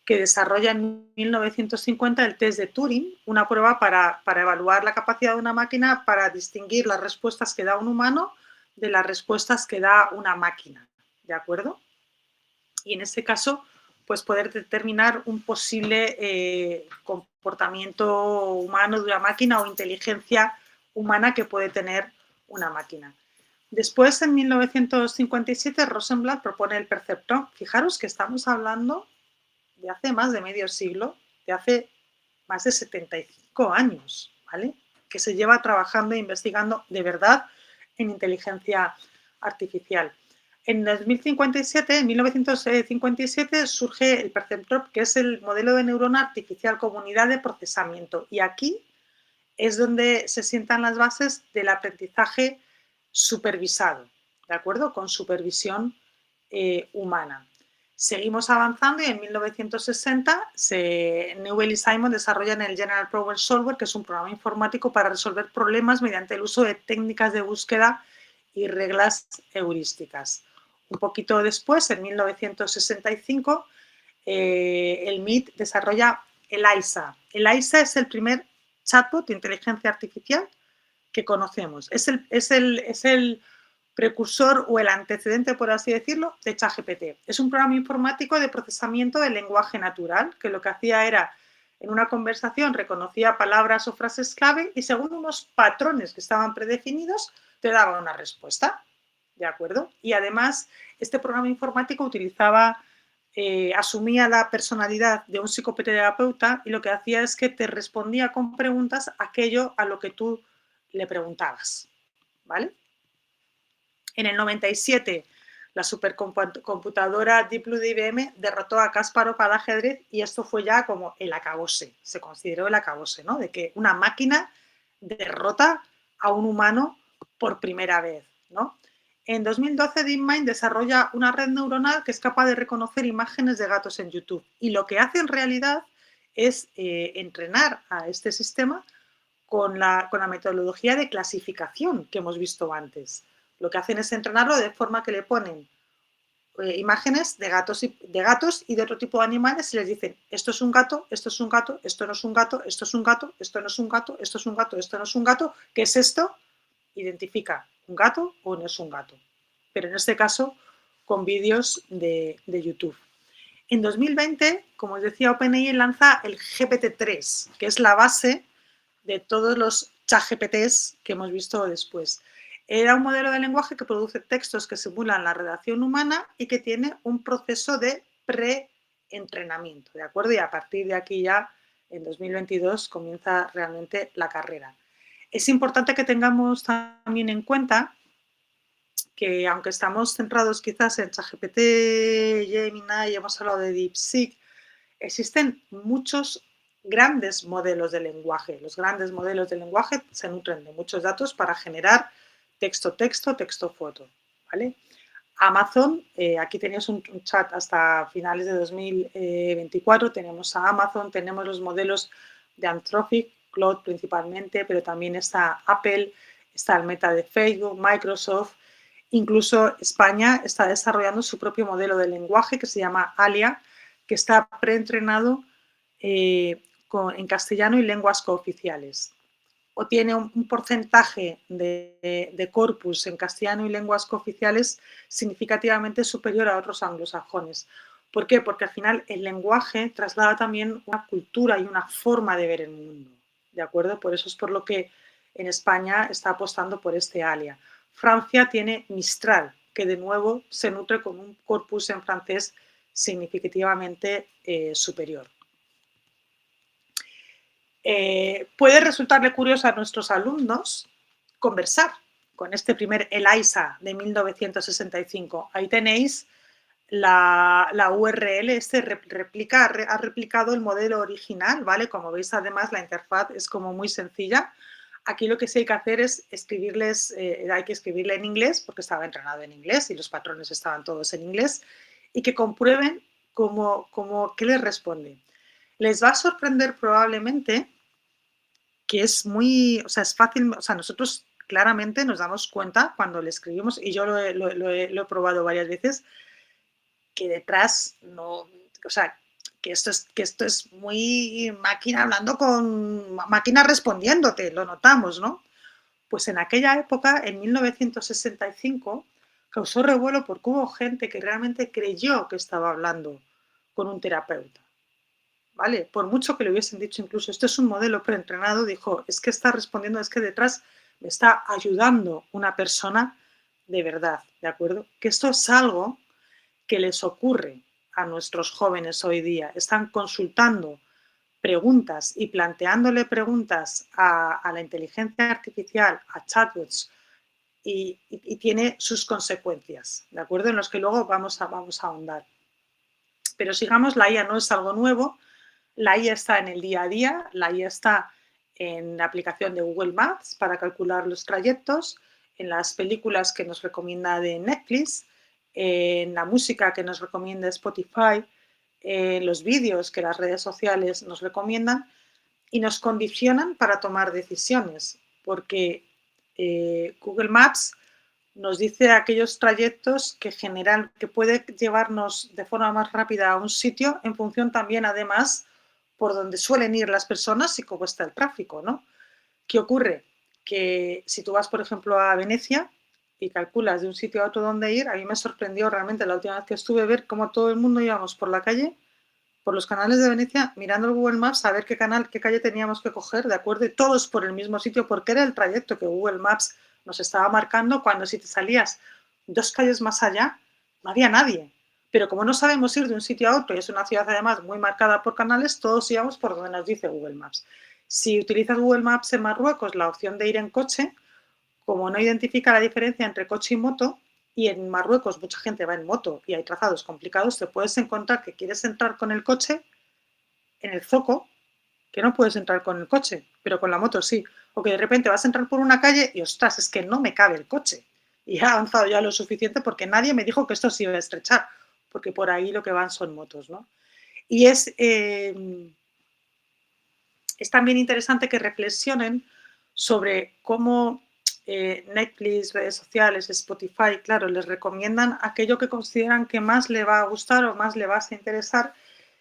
Speaker 4: que desarrolla en 1950 el test de Turing, una prueba para evaluar la capacidad de una máquina para distinguir las respuestas que da un humano de las respuestas que da una máquina, ¿de acuerdo? Y en este caso, pues poder determinar un posible comportamiento humano de una máquina o inteligencia humana que puede tener una máquina. Después, en 1957, Rosenblatt propone el perceptrón. Fijaros que estamos hablando de hace más de medio siglo, de hace más de 75 años, ¿vale? Que se lleva trabajando e investigando de verdad en inteligencia artificial. En 1957 surge el Perceptrón, que es el modelo de neurona artificial comunidad de procesamiento. Y aquí es donde se sientan las bases del aprendizaje supervisado, ¿de acuerdo? Con supervisión humana. Seguimos avanzando y en 1960 Newell y Simon desarrollan el General Problem Solver, que es un programa informático para resolver problemas mediante el uso de técnicas de búsqueda y reglas heurísticas. Un poquito después, en 1965, el MIT desarrolla el AISA. El AISA es el primer chatbot de inteligencia artificial que conocemos. Es el precursor o el antecedente, por así decirlo, de ChatGPT. Es un programa informático de procesamiento del lenguaje natural, que lo que hacía era, en una conversación, reconocía palabras o frases clave y según unos patrones que estaban predefinidos, te daba una respuesta, ¿de acuerdo? Y además, este programa informático asumía la personalidad de un psicoterapeuta y lo que hacía es que te respondía con preguntas aquello a lo que tú le preguntabas, ¿vale? En el 97, la supercomputadora Deep Blue de IBM derrotó a Kasparov al ajedrez y esto fue ya como el acabose, se consideró el acabose, ¿no? De que una máquina derrota a un humano por primera vez, ¿no? En 2012, DeepMind desarrolla una red neuronal que es capaz de reconocer imágenes de gatos en YouTube y lo que hace en realidad es entrenar a este sistema con la metodología de clasificación que hemos visto antes. Lo que hacen es entrenarlo de forma que le ponen imágenes de gatos y de otro tipo de animales y les dicen, esto es un gato, esto es un gato, esto no es un gato, esto es un gato, esto no es un gato, esto es un gato, esto no es un gato, ¿qué es esto? Identifica un gato o no es un gato. Pero en este caso, con vídeos de YouTube. En 2020, como os decía, OpenAI lanza el GPT-3, que es la base de todos los ChatGPTs que hemos visto después. Era un modelo de lenguaje que produce textos que simulan la redacción humana y que tiene un proceso de preentrenamiento, ¿de acuerdo? Y a partir de aquí ya, en 2022, comienza realmente la carrera. Es importante que tengamos también en cuenta que aunque estamos centrados quizás en ChatGPT, Gemini y hemos hablado de DeepSeek, existen muchos grandes modelos de lenguaje. Los grandes modelos de lenguaje se nutren de muchos datos para generar texto-texto, texto-foto, ¿vale? Amazon, aquí tenéis un chat hasta finales de 2024, tenemos a Amazon, tenemos los modelos de Anthropic, Claude principalmente, pero también está Apple, está el Meta de Facebook, Microsoft, incluso España está desarrollando su propio modelo de lenguaje que se llama Alia, que está preentrenado en castellano y lenguas cooficiales. O tiene un porcentaje de corpus en castellano y lenguas cooficiales significativamente superior a otros anglosajones. ¿Por qué? Porque al final el lenguaje traslada también una cultura y una forma de ver el mundo, ¿de acuerdo? Por eso es por lo que en España está apostando por este Alia. Francia tiene Mistral, que de nuevo se nutre con un corpus en francés significativamente superior. Puede resultarle curioso a nuestros alumnos conversar con este primer ELIZA de 1965. Ahí tenéis la URL, ha replicado el modelo original, ¿vale? Como veis, además, la interfaz es como muy sencilla. Aquí lo que sí hay que hacer es escribirles, hay que escribirle en inglés, porque estaba entrenado en inglés y los patrones estaban todos en inglés, y que comprueben qué les responde. Les va a sorprender probablemente que es muy, o sea, es fácil, o sea, nosotros claramente nos damos cuenta cuando le escribimos, y yo lo he probado varias veces, que detrás no, o sea, que esto es muy máquina hablando con máquina respondiéndote, lo notamos, ¿no? Pues en aquella época, en 1965, causó revuelo porque hubo gente que realmente creyó que estaba hablando con un terapeuta. ¿Vale? Por mucho que le hubiesen dicho incluso, esto es un modelo preentrenado, dijo, es que está respondiendo, es que detrás me está ayudando una persona de verdad, ¿de acuerdo? Que esto es algo que les ocurre a nuestros jóvenes hoy día. Están consultando preguntas y planteándole preguntas a la inteligencia artificial, a chatbots, y tiene sus consecuencias, ¿de acuerdo? En los que luego vamos a ahondar. Pero sigamos, la IA no es algo nuevo. La IA está en el día a día, la IA está en la aplicación de Google Maps para calcular los trayectos, en las películas que nos recomienda de Netflix, en la música que nos recomienda Spotify, en los vídeos que las redes sociales nos recomiendan y nos condicionan para tomar decisiones, porque Google Maps nos dice aquellos trayectos que puede llevarnos de forma más rápida a un sitio en función también, además, por donde suelen ir las personas y cómo está el tráfico, ¿no? ¿Qué ocurre? Que si tú vas, por ejemplo, a Venecia y calculas de un sitio a otro dónde ir, a mí me sorprendió realmente la última vez que estuve ver cómo todo el mundo íbamos por la calle, por los canales de Venecia, mirando el Google Maps a ver qué calle teníamos que coger, ¿de acuerdo? Y todos por el mismo sitio, porque era el trayecto que Google Maps nos estaba marcando, cuando si te salías 2 calles más allá, no había nadie. Pero como no sabemos ir de un sitio a otro, y es una ciudad además muy marcada por canales, todos íbamos por donde nos dice Google Maps. Si utilizas Google Maps en Marruecos, la opción de ir en coche, como no identifica la diferencia entre coche y moto, y en Marruecos mucha gente va en moto y hay trazados complicados, te puedes encontrar que quieres entrar con el coche en el zoco, que no puedes entrar con el coche, pero con la moto sí. O que de repente vas a entrar por una calle y, ostras, es que no me cabe el coche. Y he avanzado ya lo suficiente porque nadie me dijo que esto se iba a estrechar, porque por ahí lo que van son motos, ¿no? Y es también interesante que reflexionen sobre cómo Netflix, redes sociales, Spotify, claro, les recomiendan aquello que consideran que más le va a gustar o más le va a interesar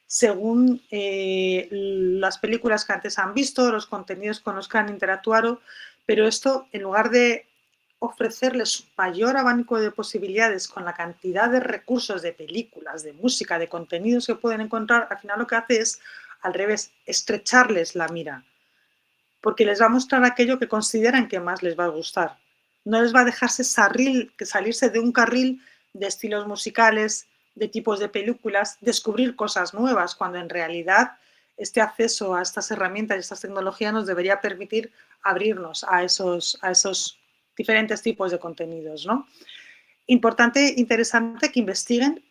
Speaker 4: según las películas que antes han visto, los contenidos con los que han interactuado, pero esto, en lugar de ofrecerles un mayor abanico de posibilidades con la cantidad de recursos de películas, de música, de contenidos que pueden encontrar, al final lo que hace es, al revés, estrecharles la mira, porque les va a mostrar aquello que consideran que más les va a gustar. No les va a dejarse salirse de un carril de estilos musicales, de tipos de películas, descubrir cosas nuevas, cuando en realidad este acceso a estas herramientas y estas tecnologías nos debería permitir abrirnos a esos diferentes tipos de contenidos, ¿no? Importante, interesante que investiguen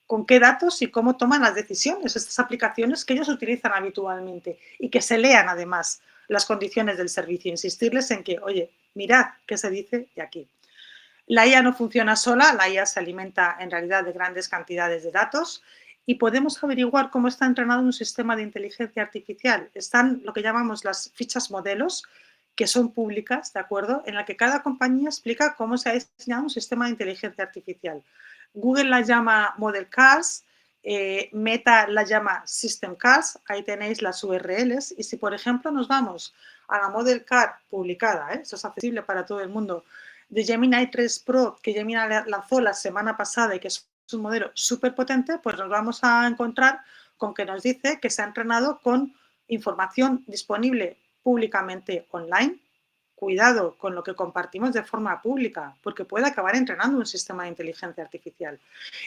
Speaker 4: con qué datos y cómo toman las decisiones estas aplicaciones que ellos utilizan habitualmente y que se lean además las condiciones del servicio. Insistirles en que, oye, mirad qué se dice de aquí. La IA no funciona sola, la IA se alimenta en realidad de grandes cantidades de datos y podemos averiguar cómo está entrenado un sistema de inteligencia artificial. Están lo que llamamos las fichas modelos, que son públicas, ¿de acuerdo? En la que cada compañía explica cómo se ha diseñado un sistema de inteligencia artificial. Google la llama Model Cars, Meta la llama System Cars, ahí tenéis las URLs y si por ejemplo nos vamos a la Model Car publicada, eso es accesible para todo el mundo, de Gemini 3 Pro que Gemini lanzó la semana pasada y que es un modelo súper potente, pues nos vamos a encontrar con que nos dice que se ha entrenado con información disponible públicamente online. Cuidado con lo que compartimos de forma pública, porque puede acabar entrenando un sistema de inteligencia artificial.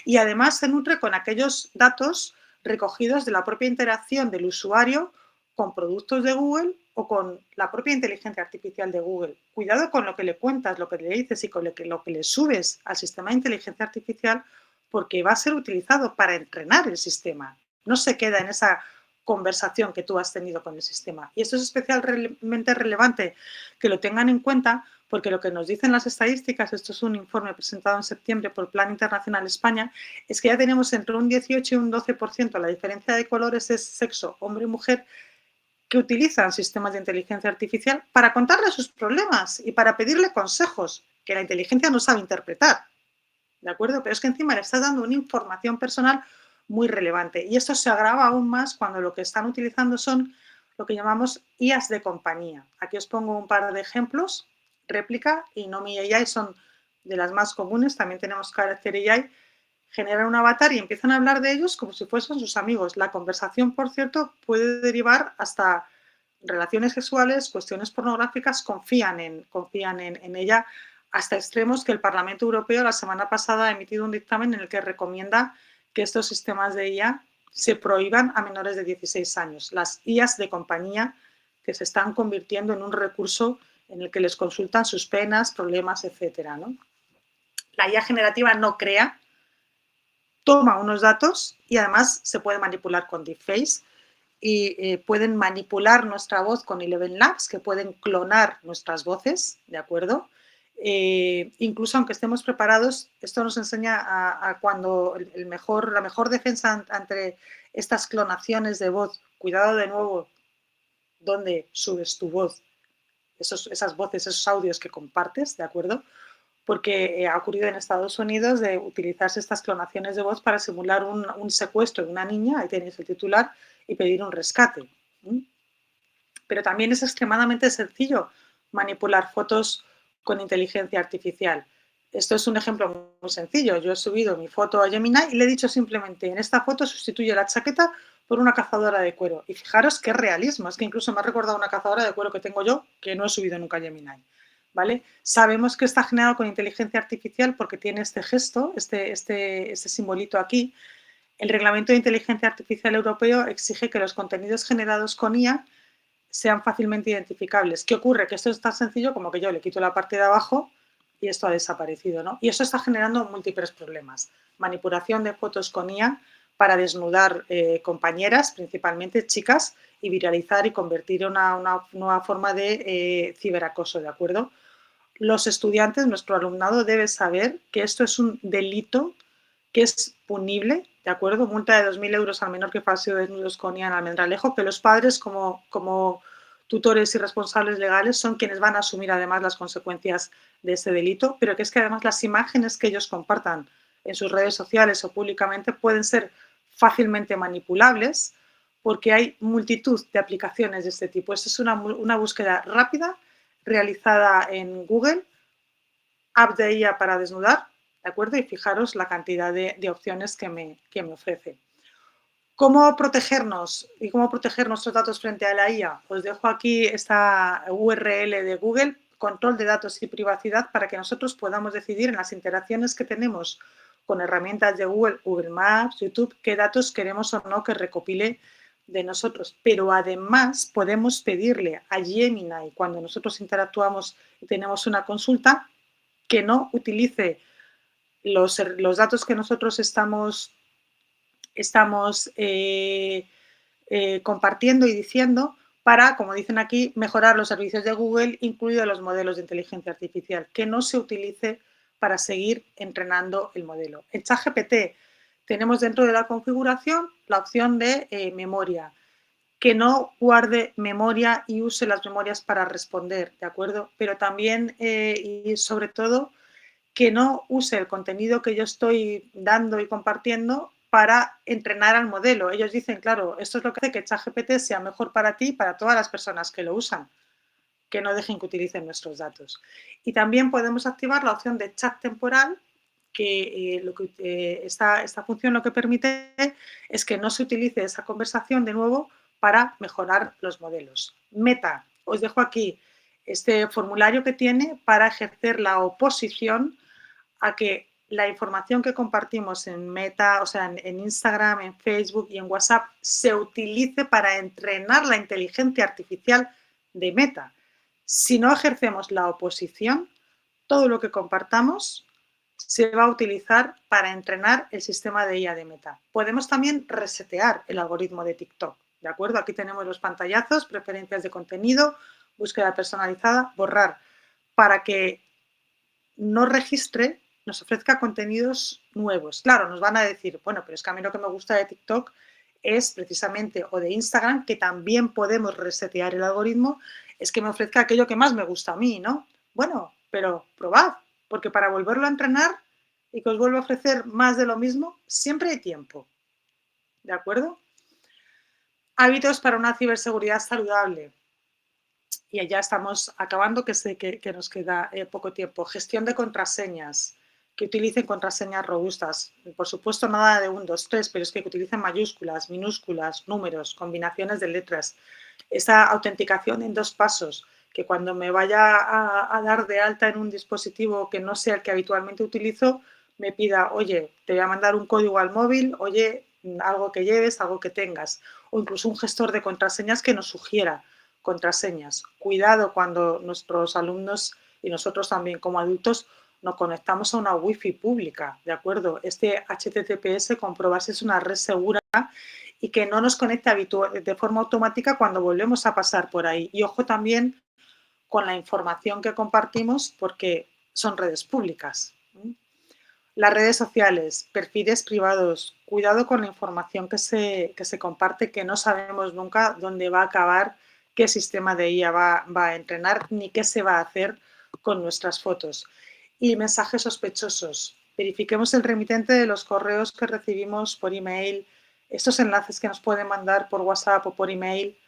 Speaker 4: Y además se nutre con aquellos datos recogidos de la propia interacción del usuario con productos de Google o con la propia inteligencia artificial de Google. Cuidado con lo que le cuentas, lo que le dices y con lo que le subes al sistema de inteligencia artificial, porque va a ser utilizado para entrenar el sistema. No se queda en esa conversación que tú has tenido con el sistema. Y esto es especialmente relevante que lo tengan en cuenta porque lo que nos dicen las estadísticas, esto es un informe presentado en septiembre por Plan Internacional España, es que ya tenemos entre un 18 y un 12%, la diferencia de colores es sexo, hombre y mujer, que utilizan sistemas de inteligencia artificial para contarle sus problemas y para pedirle consejos que la inteligencia no sabe interpretar. ¿De acuerdo? Pero es que encima le estás dando una información personal muy relevante. Y esto se agrava aún más cuando lo que están utilizando son lo que llamamos IAs de compañía. Aquí os pongo un par de ejemplos. Réplica y Nomi AI son de las más comunes. También tenemos Character AI. Generan un avatar y empiezan a hablar de ellos como si fuesen sus amigos. La conversación, por cierto, puede derivar hasta relaciones sexuales, cuestiones pornográficas, confían en ella hasta extremos que el Parlamento Europeo la semana pasada ha emitido un dictamen en el que recomienda que estos sistemas de IA se prohíban a menores de 16 años. Las IAs de compañía que se están convirtiendo en un recurso en el que les consultan sus penas, problemas, etcétera, ¿no? La IA generativa no crea, toma unos datos y además se puede manipular con deepfakes y pueden manipular nuestra voz con Eleven Labs, que pueden clonar nuestras voces, ¿de acuerdo? Incluso aunque estemos preparados, esto nos enseña a cuando la mejor defensa ante estas clonaciones de voz, cuidado de nuevo, dónde subes tu voz, esas voces, esos audios que compartes, ¿de acuerdo? Porque ha ocurrido en Estados Unidos de utilizarse estas clonaciones de voz para simular un secuestro de una niña, ahí tenéis el titular, y pedir un rescate. Pero también es extremadamente sencillo manipular fotos con inteligencia artificial. Esto es un ejemplo muy sencillo. Yo he subido mi foto a Gemini y le he dicho simplemente, en esta foto sustituye la chaqueta por una cazadora de cuero. Y fijaros qué realismo, es que incluso me ha recordado una cazadora de cuero que tengo yo, que no he subido nunca a Gemini. ¿Vale? Sabemos que está generado con inteligencia artificial porque tiene este gesto, este simbolito aquí. El Reglamento de Inteligencia Artificial Europeo exige que los contenidos generados con IA sean fácilmente identificables. ¿Qué ocurre? Que esto es tan sencillo como que yo le quito la parte de abajo y esto ha desaparecido, ¿no? Y eso está generando múltiples problemas. Manipulación de fotos con IA para desnudar compañeras, principalmente chicas, y viralizar y convertir en una nueva forma de ciberacoso, ¿de acuerdo? Los estudiantes, nuestro alumnado debe saber que esto es un delito que es punible, ¿de acuerdo? Multa de 2.000 euros al menor que falseo desnudos con IA en Almendralejo, que los padres como tutores y responsables legales son quienes van a asumir además las consecuencias de este delito, pero que es que además las imágenes que ellos compartan en sus redes sociales o públicamente pueden ser fácilmente manipulables porque hay multitud de aplicaciones de este tipo. Esta es una búsqueda rápida realizada en Google, app de IA para desnudar, ¿de acuerdo? Y fijaros la cantidad de opciones que me ofrece. ¿Cómo protegernos y cómo proteger nuestros datos frente a la IA? Os dejo aquí esta URL de Google, control de datos y privacidad, para que nosotros podamos decidir en las interacciones que tenemos con herramientas de Google, Google Maps, YouTube, qué datos queremos o no que recopile de nosotros. Pero además podemos pedirle a Gemini, cuando nosotros interactuamos y tenemos una consulta, que no utilice los datos que nosotros estamos compartiendo y diciendo para, como dicen aquí, mejorar los servicios de Google, incluidos los modelos de inteligencia artificial, que no se utilice para seguir entrenando el modelo. En ChatGPT tenemos dentro de la configuración la opción de memoria, que no guarde memoria y use las memorias para responder, ¿de acuerdo? Pero también y sobre todo que no use el contenido que yo estoy dando y compartiendo para entrenar al modelo. Ellos dicen, claro, esto es lo que hace que ChatGPT sea mejor para ti y para todas las personas que lo usan, que no dejen que utilicen nuestros datos. Y también podemos activar la opción de chat temporal, que, esta función lo que permite es que no se utilice esa conversación de nuevo para mejorar los modelos. Meta, os dejo aquí este formulario que tiene para ejercer la oposición a que la información que compartimos en Meta, o sea, en Instagram, en Facebook y en WhatsApp, se utilice para entrenar la inteligencia artificial de Meta. Si no ejercemos la oposición, todo lo que compartamos se va a utilizar para entrenar el sistema de IA de Meta. Podemos también resetear el algoritmo de TikTok, ¿de acuerdo? Aquí tenemos los pantallazos, preferencias de contenido, búsqueda personalizada, borrar, para que no registre, nos ofrezca contenidos nuevos. Claro, nos van a decir, bueno, pero es que a mí lo que me gusta de TikTok es precisamente, o de Instagram, que también podemos resetear el algoritmo, es que me ofrezca aquello que más me gusta a mí, ¿no? Bueno, pero probad, porque para volverlo a entrenar y que os vuelva a ofrecer más de lo mismo, siempre hay tiempo. ¿De acuerdo? Hábitos para una ciberseguridad saludable. Y ya estamos acabando, que sé que nos queda poco tiempo. Gestión de contraseñas, que utilicen contraseñas robustas. Por supuesto, nada de 1, 2, 3, pero es que utilicen mayúsculas, minúsculas, números, combinaciones de letras. Esa autenticación en 2 pasos, que cuando me vaya a dar de alta en un dispositivo que no sea el que habitualmente utilizo, me pida, oye, te voy a mandar un código al móvil, oye, algo que lleves, algo que tengas. O incluso un gestor de contraseñas que nos sugiera contraseñas. Cuidado cuando nuestros alumnos y nosotros también como adultos nos conectamos a una wifi pública, ¿de acuerdo? Este HTTPS, comprobar si es una red segura y que no nos conecte de forma automática cuando volvemos a pasar por ahí. Y ojo también con la información que compartimos porque son redes públicas. Las redes sociales, perfiles privados, cuidado con la información que se comparte, que no sabemos nunca dónde va a acabar, qué sistema de IA va a entrenar, ni qué se va a hacer con nuestras fotos. Y mensajes sospechosos. Verifiquemos el remitente de los correos que recibimos por email, estos enlaces que nos pueden mandar por WhatsApp o por email,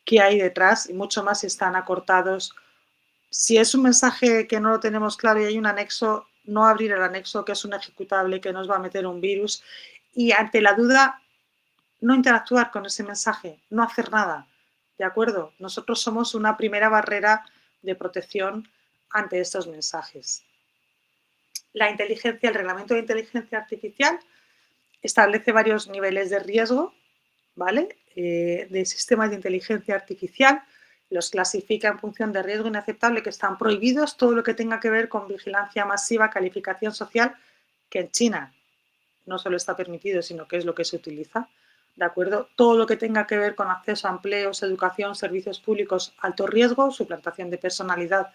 Speaker 4: qué hay detrás, y mucho más si están acortados. Si es un mensaje que no lo tenemos claro y hay un anexo, no abrir el anexo, que es un ejecutable que nos va a meter un virus. Y ante la duda, no interactuar con ese mensaje, no hacer nada. ¿De acuerdo? Nosotros somos una primera barrera de protección ante estos mensajes. La inteligencia, el reglamento de inteligencia artificial establece varios niveles de riesgo, ¿vale? De sistemas de inteligencia artificial. Los clasifica en función de riesgo inaceptable, que están prohibidos, todo lo que tenga que ver con vigilancia masiva, calificación social, que en China no solo está permitido, sino que es lo que se utiliza, ¿de acuerdo? Todo lo que tenga que ver con acceso a empleos, educación, servicios públicos, alto riesgo, suplantación de personalidad,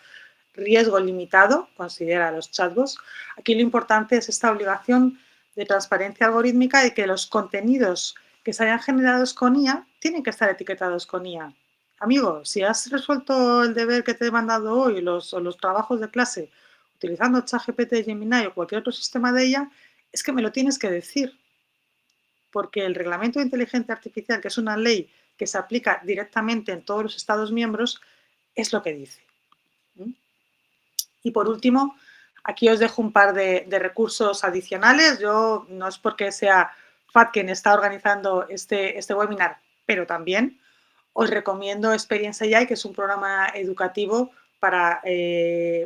Speaker 4: riesgo limitado, considera los chatbots. Aquí lo importante es esta obligación de transparencia algorítmica y que los contenidos que se hayan generado con IA tienen que estar etiquetados con IA. Amigo, si has resuelto el deber que te he mandado hoy o los trabajos de clase utilizando ChatGPT, Gemini o cualquier otro sistema de IA, es que me lo tienes que decir. Porque el Reglamento de Inteligencia Artificial, que es una ley que se aplica directamente en todos los Estados miembros, es lo que dice. Y por último, aquí os dejo un par de recursos adicionales. Yo no es porque sea FAD quien está organizando este webinar, pero también os recomiendo Experience AI, que es un programa educativo para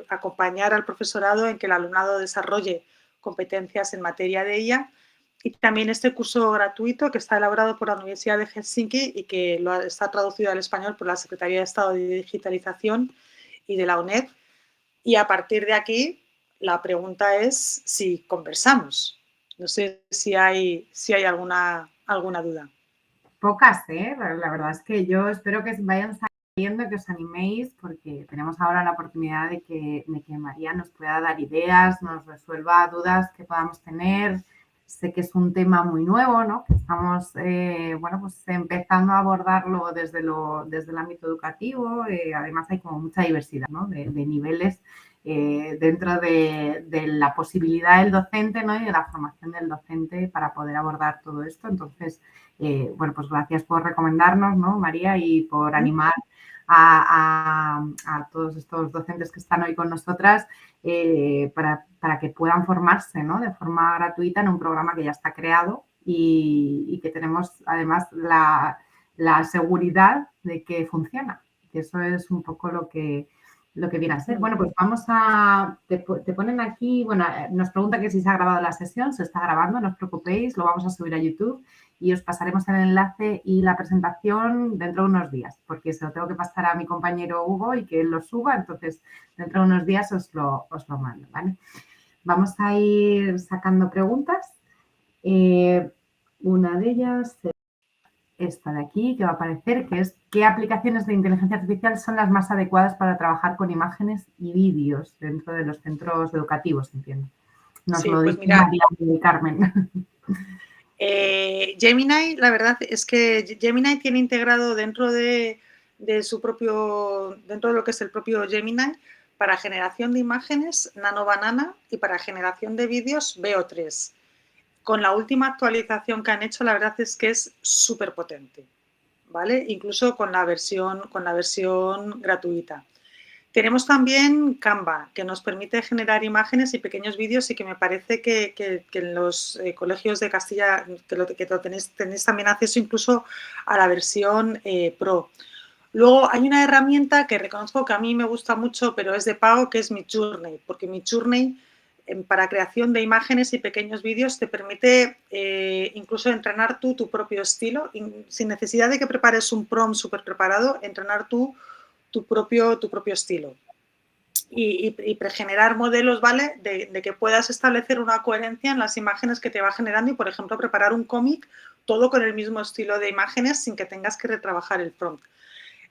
Speaker 4: acompañar al profesorado en que el alumnado desarrolle competencias en materia de IA. Y también este curso gratuito que está elaborado por la Universidad de Helsinki y que está traducido al español por la Secretaría de Estado de Digitalización y de la UNED. Y a partir de aquí La pregunta es si conversamos. No sé si hay alguna duda.
Speaker 1: Pocas, ¿eh? La verdad es que yo espero que vayan saliendo, que os animéis, porque tenemos ahora la oportunidad de que María nos pueda dar ideas, nos resuelva dudas que podamos tener. Sé que es un tema muy nuevo, ¿no? Que estamos, bueno, pues empezando a abordarlo desde el ámbito educativo. Además hay como mucha diversidad, ¿no? De niveles dentro de la posibilidad del docente, ¿no? Y de la formación del docente para poder abordar todo esto. Entonces, bueno, pues gracias por recomendarnos, ¿no, María? Y por animar a todos estos docentes que están hoy con nosotras para que puedan formarse, ¿no? De forma gratuita en un programa que ya está creado y que tenemos además la seguridad de que funciona. Que eso es un poco lo que viene a ser. Bueno, pues vamos a... Te ponen aquí, bueno, nos pregunta que si se ha grabado la sesión. Se está grabando, no os preocupéis, lo vamos a subir a YouTube y os pasaremos el enlace y la presentación dentro de unos días, porque se lo tengo que pasar a mi compañero Hugo y que él lo suba, entonces dentro de unos días os lo mando, ¿vale? Vamos a ir sacando preguntas. Una de ellas... esta de aquí, que va a aparecer, que es ¿qué aplicaciones de inteligencia artificial son las más adecuadas para trabajar con imágenes y vídeos dentro de los centros educativos, entiendo? Nos
Speaker 4: Sí,
Speaker 1: lo
Speaker 4: pues
Speaker 1: dice
Speaker 4: mira,
Speaker 1: María y Carmen.
Speaker 4: Gemini, la verdad es que Gemini tiene integrado dentro de su propio, dentro de lo que es el propio Gemini, para generación de imágenes Nano Banana y para generación de vídeos Veo3. Con la última actualización que han hecho, la verdad es que es súper potente, ¿vale? Incluso con la versión gratuita. Tenemos también Canva, que nos permite generar imágenes y pequeños vídeos y que me parece que en los colegios de Castilla, que tenéis también acceso incluso a la versión Pro. Luego hay una herramienta que reconozco que a mí me gusta mucho, pero es de pago, que es Midjourney, porque Midjourney para creación de imágenes y pequeños vídeos te permite incluso entrenar tú tu propio estilo, sin necesidad de que prepares un prompt súper preparado, entrenar tú tu propio estilo y pregenerar modelos, ¿vale? De que puedas establecer una coherencia en las imágenes que te va generando y, por ejemplo, preparar un cómic todo con el mismo estilo de imágenes sin que tengas que retrabajar el prompt.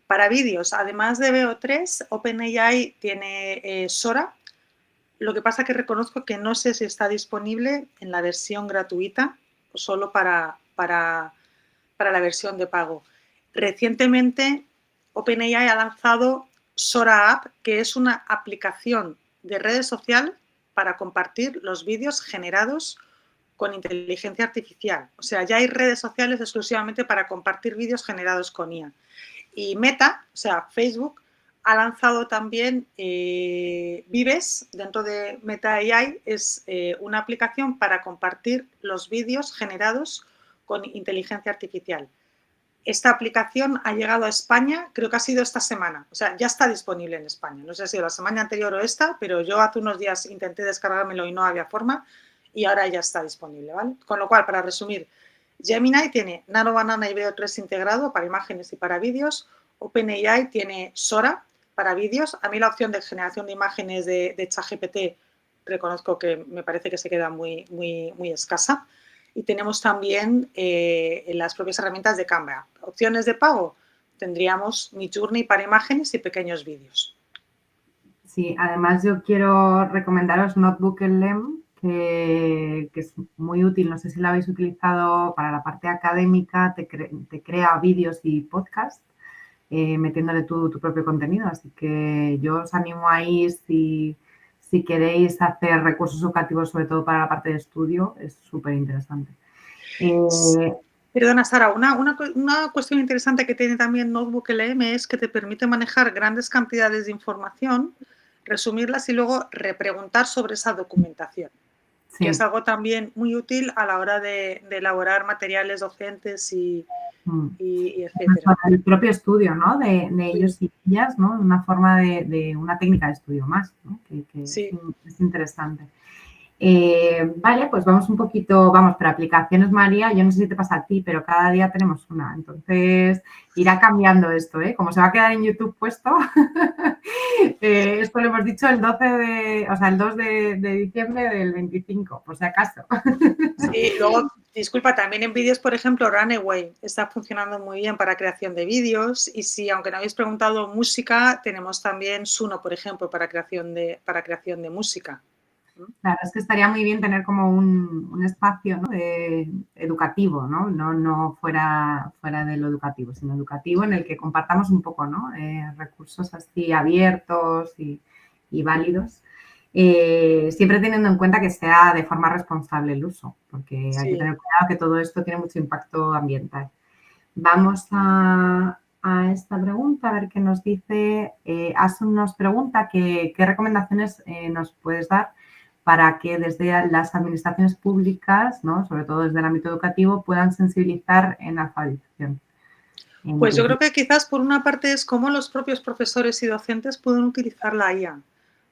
Speaker 4: Para vídeos, además de Veo3, OpenAI tiene Sora. Lo que pasa que reconozco que no sé si está disponible en la versión gratuita o solo para la versión de pago. Recientemente, OpenAI ha lanzado Sora App, que es una aplicación de redes sociales para compartir los vídeos generados con inteligencia artificial. O sea, ya hay redes sociales exclusivamente para compartir vídeos generados con IA. Y Meta, o sea, Facebook, ha lanzado también Vives, dentro de Meta AI, es una aplicación para compartir los vídeos generados con inteligencia artificial. Esta aplicación ha llegado a España, creo que ha sido esta semana, o sea, ya está disponible en España. No sé si ha sido la semana anterior o esta, pero yo hace unos días intenté descargármelo y no había forma y ahora ya está disponible, ¿vale? Con lo cual, para resumir, Gemini tiene Nano Banana y Veo3 integrado para imágenes y para vídeos. OpenAI tiene Sora para vídeos. A mí la opción de generación de imágenes de ChatGPT reconozco que me parece que se queda muy, muy, muy escasa. Y tenemos también las propias herramientas de Canva. Opciones de pago, tendríamos Midjourney para imágenes y pequeños vídeos.
Speaker 1: Sí, además yo quiero recomendaros Notebook-LM, que es muy útil. No sé si lo habéis utilizado para la parte académica, te crea vídeos y podcasts metiéndole tu propio contenido. Así que yo os animo ahí si queréis hacer recursos educativos, sobre todo para la parte de estudio, es súper interesante.
Speaker 4: Perdona, Sara, una cuestión interesante que tiene también Notebook-LM es que te permite manejar grandes cantidades de información, resumirlas y luego repreguntar sobre esa documentación, sí, que es algo también muy útil a la hora de elaborar materiales docentes y etcétera.
Speaker 1: El propio estudio, ¿no? De ellos y ellas, ¿no? Una forma de una técnica de estudio más, ¿no? Que sí, es interesante. Vale, pues vamos un poquito, vamos, pero aplicaciones, María, yo no sé si te pasa a ti, pero cada día tenemos una. Entonces, irá cambiando esto, ¿eh? Como se va a quedar en YouTube puesto, esto lo hemos dicho el 12 de, o sea, el 2 de diciembre del 25, por si acaso.
Speaker 4: Sí, luego, disculpa, también en vídeos, por ejemplo, Runaway está funcionando muy bien para creación de vídeos y si, aunque no habéis preguntado música, tenemos también Suno, por ejemplo, para creación de música.
Speaker 1: Claro, es que estaría muy bien tener como un espacio, ¿no? Educativo, ¿no? No fuera de lo educativo, sino educativo en el que compartamos un poco, ¿no? Recursos así abiertos y válidos. Siempre teniendo en cuenta que sea de forma responsable el uso, porque hay que tener cuidado que todo esto tiene mucho impacto ambiental. Vamos a esta pregunta, a ver qué nos dice. Asun nos pregunta qué recomendaciones nos puedes dar para que desde las administraciones públicas, ¿no? Sobre todo desde el ámbito educativo, puedan sensibilizar en alfabetización.
Speaker 4: Pues yo creo que quizás por una parte es cómo los propios profesores y docentes pueden utilizar la IA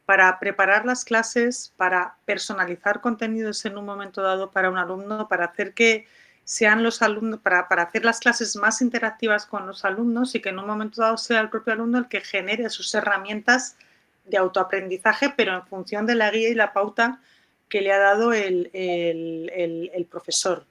Speaker 4: para preparar las clases, para personalizar contenidos en un momento dado para un alumno, para hacer que sean los alumnos, para hacer las clases más interactivas con los alumnos y que en un momento dado sea el propio alumno el que genere sus herramientas de autoaprendizaje, pero en función de la guía y la pauta que le ha dado el profesor.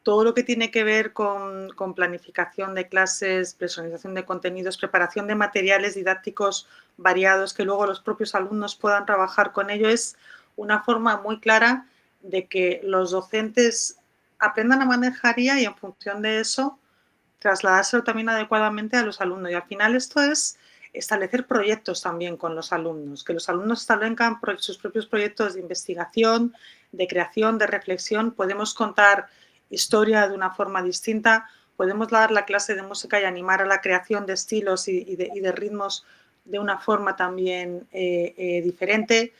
Speaker 4: Todo lo que tiene que ver con planificación de clases, personalización de contenidos, preparación de materiales didácticos variados que luego los propios alumnos puedan trabajar con ello, es una forma muy clara de que los docentes aprendan a manejar IA y en función de eso trasladárselo también adecuadamente a los alumnos. Y al final esto es establecer proyectos también con los alumnos, que los alumnos establezcan sus propios proyectos de investigación, de creación, de reflexión. Podemos contar historia de una forma distinta, podemos dar la clase de música y animar a la creación de estilos y de ritmos de una forma también diferente.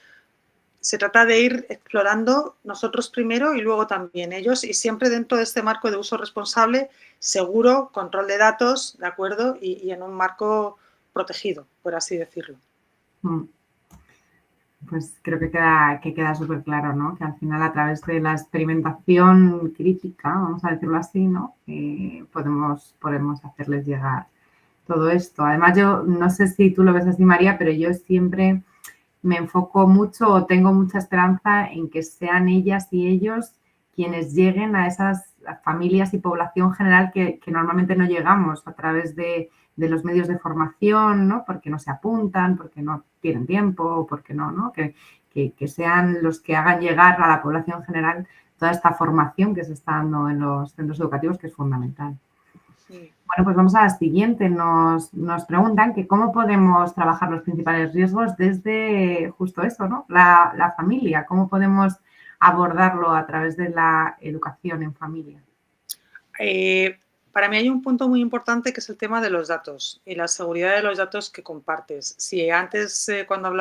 Speaker 4: Se trata de ir explorando nosotros primero y luego también ellos y siempre dentro de este marco de uso responsable, seguro, control de datos, ¿de acuerdo? Y en un marco protegido, por así decirlo.
Speaker 1: Pues creo que queda súper claro, ¿no? Que al final a través de la experimentación crítica, vamos a decirlo así, ¿no? Podemos hacerles llegar todo esto. Además, yo no sé si tú lo ves así, María, pero yo siempre me enfoco mucho o tengo mucha esperanza en que sean ellas y ellos quienes lleguen a esas familias y población general que normalmente no llegamos a través de los medios de formación, ¿no? Porque no se apuntan, porque no tienen tiempo, porque no, que sean los que hagan llegar a la población general toda esta formación que se está dando en los centros educativos, que es fundamental. Sí. Bueno, pues vamos a la siguiente. Nos preguntan que cómo podemos trabajar los principales riesgos desde justo eso, ¿no? La familia. ¿Cómo podemos abordarlo a través de la educación en familia?
Speaker 4: Para mí hay un punto muy importante que es el tema de los datos y la seguridad de los datos que compartes. Si antes, cuando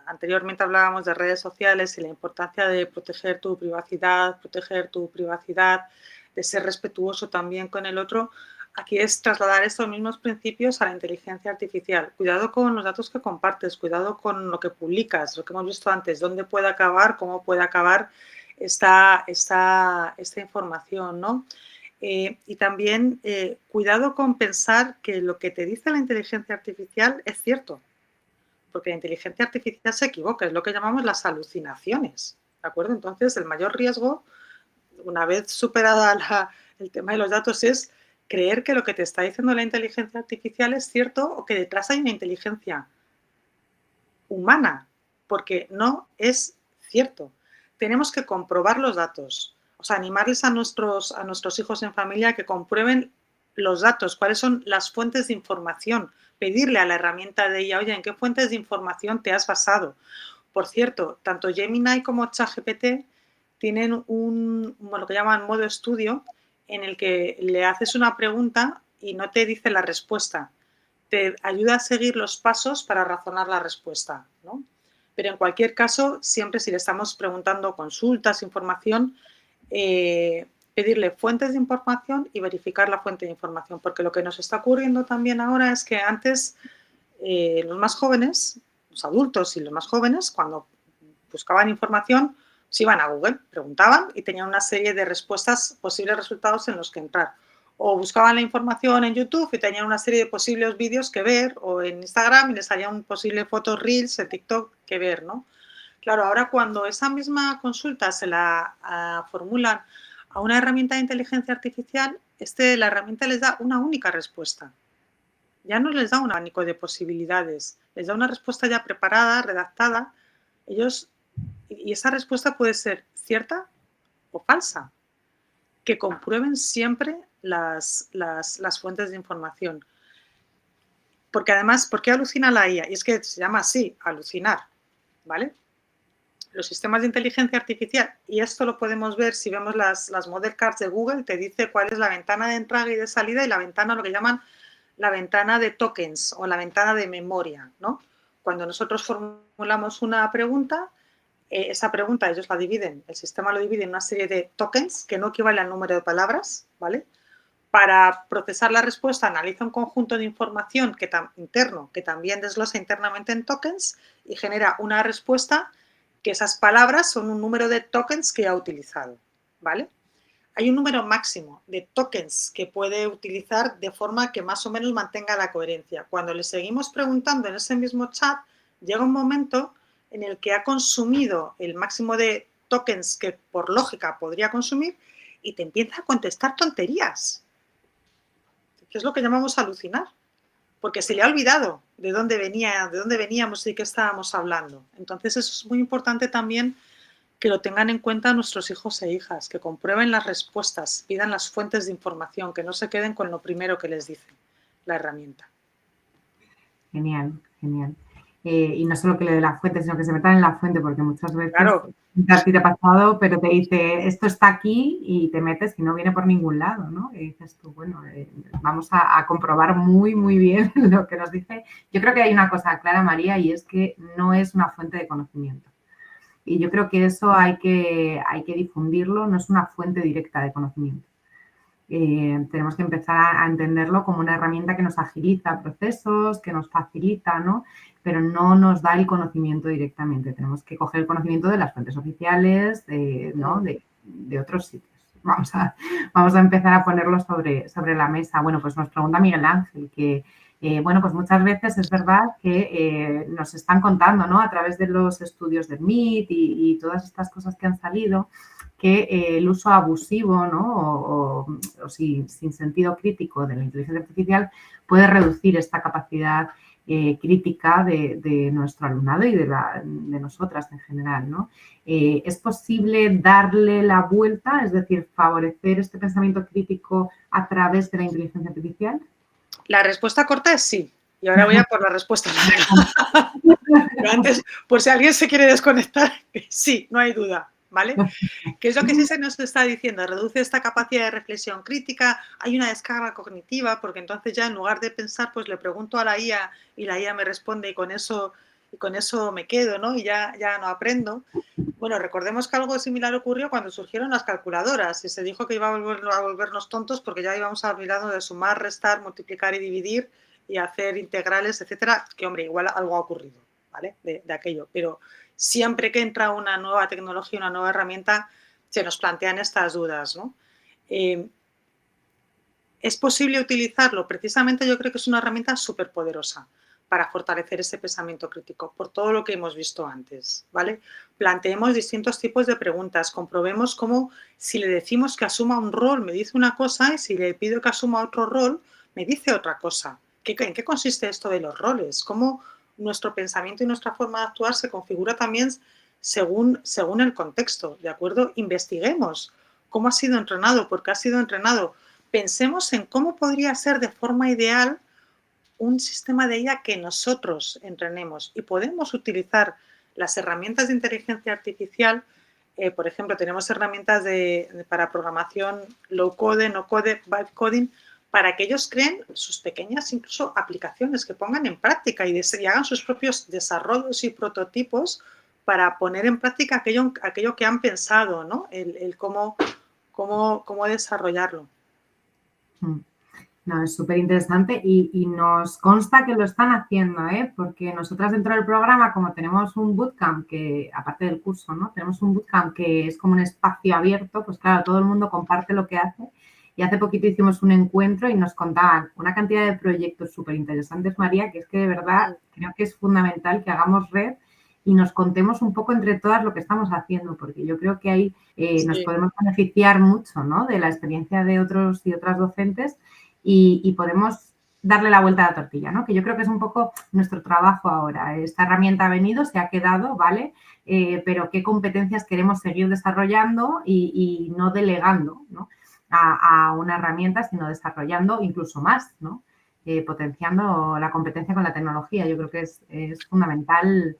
Speaker 4: anteriormente hablábamos de redes sociales y la importancia de proteger tu privacidad, de ser respetuoso también con el otro, aquí es trasladar estos mismos principios a la inteligencia artificial. Cuidado con los datos que compartes, cuidado con lo que publicas, lo que hemos visto antes, dónde puede acabar, cómo puede acabar esta información, ¿no? Y también cuidado con pensar que lo que te dice la inteligencia artificial es cierto, porque la inteligencia artificial se equivoca, es lo que llamamos las alucinaciones, ¿de acuerdo? Entonces, el mayor riesgo, una vez superada el tema de los datos, es creer que lo que te está diciendo la inteligencia artificial es cierto o que detrás hay una inteligencia humana, porque no es cierto. Tenemos que comprobar los datos. O sea, animarles a nuestros hijos en familia a que comprueben los datos, cuáles son las fuentes de información, pedirle a la herramienta de ella, oye, ¿en qué fuentes de información te has basado? Por cierto, tanto Gemini como ChatGPT tienen lo que llaman modo estudio, en el que le haces una pregunta y no te dice la respuesta. Te ayuda a seguir los pasos para razonar la respuesta, ¿no? Pero en cualquier caso, siempre si le estamos preguntando consultas, información, pedirle fuentes de información y verificar la fuente de información, porque lo que nos está ocurriendo también ahora es que antes los más jóvenes, los adultos y los más jóvenes, cuando buscaban información, se iban a Google, preguntaban y tenían una serie de respuestas, posibles resultados en los que entrar. O buscaban la información en YouTube y tenían una serie de posibles vídeos que ver, o en Instagram y les salían posibles fotos, reels, en TikTok que ver, ¿no? Claro, ahora cuando esa misma consulta se la formulan a una herramienta de inteligencia artificial, la herramienta les da una única respuesta. Ya no les da un abanico de posibilidades, les da una respuesta ya preparada, redactada. Y esa respuesta puede ser cierta o falsa. Que comprueben siempre las fuentes de información. Porque además, ¿por qué alucina la IA? Y es que se llama así, alucinar, ¿vale? Los sistemas de inteligencia artificial, y esto lo podemos ver si vemos las model cards de Google, te dice cuál es la ventana de entrada y de salida y la ventana, lo que llaman la ventana de tokens o la ventana de memoria, ¿no? Cuando nosotros formulamos una pregunta, esa pregunta ellos la dividen, el sistema lo divide en una serie de tokens que no equivale al número de palabras, ¿vale? Para procesar la respuesta analiza un conjunto de información interno que también desglosa internamente en tokens y genera una respuesta que esas palabras son un número de tokens que ha utilizado, ¿vale? Hay un número máximo de tokens que puede utilizar de forma que más o menos mantenga la coherencia. Cuando le seguimos preguntando en ese mismo chat, llega un momento en el que ha consumido el máximo de tokens que por lógica podría consumir y te empieza a contestar tonterías, que es lo que llamamos alucinar, porque se le ha olvidado de dónde veníamos y de qué estábamos hablando. Entonces eso es muy importante también que lo tengan en cuenta nuestros hijos e hijas, que comprueben las respuestas, pidan las fuentes de información, que no se queden con lo primero que les dice la herramienta.
Speaker 1: Genial, genial. Y no solo que le dé la fuente, sino que se metan en la fuente, porque muchas veces
Speaker 4: Claro.
Speaker 1: a ti te ha pasado, pero te dice, esto está aquí y te metes y no viene por ningún lado, ¿no? Y dices tú, bueno, vamos a comprobar muy, muy bien lo que nos dice. Yo creo que hay una cosa clara, María, y es que no es una fuente de conocimiento. Y yo creo que eso hay que difundirlo, no es una fuente directa de conocimiento. Tenemos que empezar a entenderlo como una herramienta que nos agiliza procesos, que nos facilita, ¿no? Pero no nos da el conocimiento directamente. Tenemos que coger el conocimiento de las fuentes oficiales, ¿no? de otros sitios. Vamos a empezar a ponerlo sobre la mesa. Bueno, pues nos pregunta Miguel Ángel que, bueno, pues muchas veces es verdad que nos están contando, ¿no? A través de los estudios del MIT y todas estas cosas que han salido, que el uso abusivo, ¿no? o sin sentido crítico de la inteligencia artificial puede reducir esta capacidad crítica de nuestro alumnado y de nosotras en general, ¿no? ¿Es posible darle la vuelta, es decir, favorecer este pensamiento crítico a través de la inteligencia artificial?
Speaker 4: La respuesta corta es sí. Y ahora voy a por la respuesta larga. Pero antes, por si alguien se quiere desconectar, sí, no hay duda, ¿vale? ¿Qué es lo que sí se nos está diciendo? Reduce esta capacidad de reflexión crítica, hay una descarga cognitiva, porque entonces ya en lugar de pensar, pues le pregunto a la IA y la IA me responde y con eso me quedo, ¿no? Y ya no aprendo. Bueno, recordemos que algo similar ocurrió cuando surgieron las calculadoras y se dijo que iba a volvernos tontos porque ya íbamos a mirar de sumar, restar, multiplicar y dividir y hacer integrales, etcétera, que hombre, igual algo ha ocurrido, ¿vale? De aquello, pero siempre que entra una nueva tecnología, una nueva herramienta, se nos plantean estas dudas, ¿no? ¿Es posible utilizarlo? Precisamente yo creo que es una herramienta súper poderosa para fortalecer ese pensamiento crítico, por todo lo que hemos visto antes, ¿vale? Planteemos distintos tipos de preguntas, comprobemos cómo si le decimos que asuma un rol me dice una cosa y si le pido que asuma otro rol me dice otra cosa. ¿En qué consiste esto de los roles? ¿Cómo nuestro pensamiento y nuestra forma de actuar se configura también según el contexto, ¿de acuerdo? Investiguemos cómo ha sido entrenado, por qué ha sido entrenado. Pensemos en cómo podría ser de forma ideal un sistema de IA que nosotros entrenemos y podemos utilizar las herramientas de inteligencia artificial. Por ejemplo, tenemos herramientas para programación low code, no code, vibe coding, para que ellos creen sus pequeñas incluso aplicaciones que pongan en práctica y hagan sus propios desarrollos y prototipos para poner en práctica aquello que han pensado, ¿no? El cómo desarrollarlo.
Speaker 1: No, es súper interesante y nos consta que lo están haciendo, ¿eh? Porque nosotras dentro del programa, como tenemos un bootcamp que, aparte del curso, ¿no? Tenemos un bootcamp que es como un espacio abierto, pues claro, todo el mundo comparte lo que hace. Y hace poquito hicimos un encuentro y nos contaban una cantidad de proyectos súper interesantes, María, que es que de verdad creo que es fundamental que hagamos red y nos contemos un poco entre todas lo que estamos haciendo, porque yo creo que ahí nos podemos beneficiar mucho, ¿no? De la experiencia de otros y otras docentes y podemos darle la vuelta a la tortilla, ¿no? Que yo creo que es un poco nuestro trabajo ahora. Esta herramienta ha venido, se ha quedado, ¿vale? Pero qué competencias queremos seguir desarrollando y no delegando, ¿no? A una herramienta, sino desarrollando incluso más, ¿no? Potenciando la competencia con la tecnología. Yo creo que es fundamental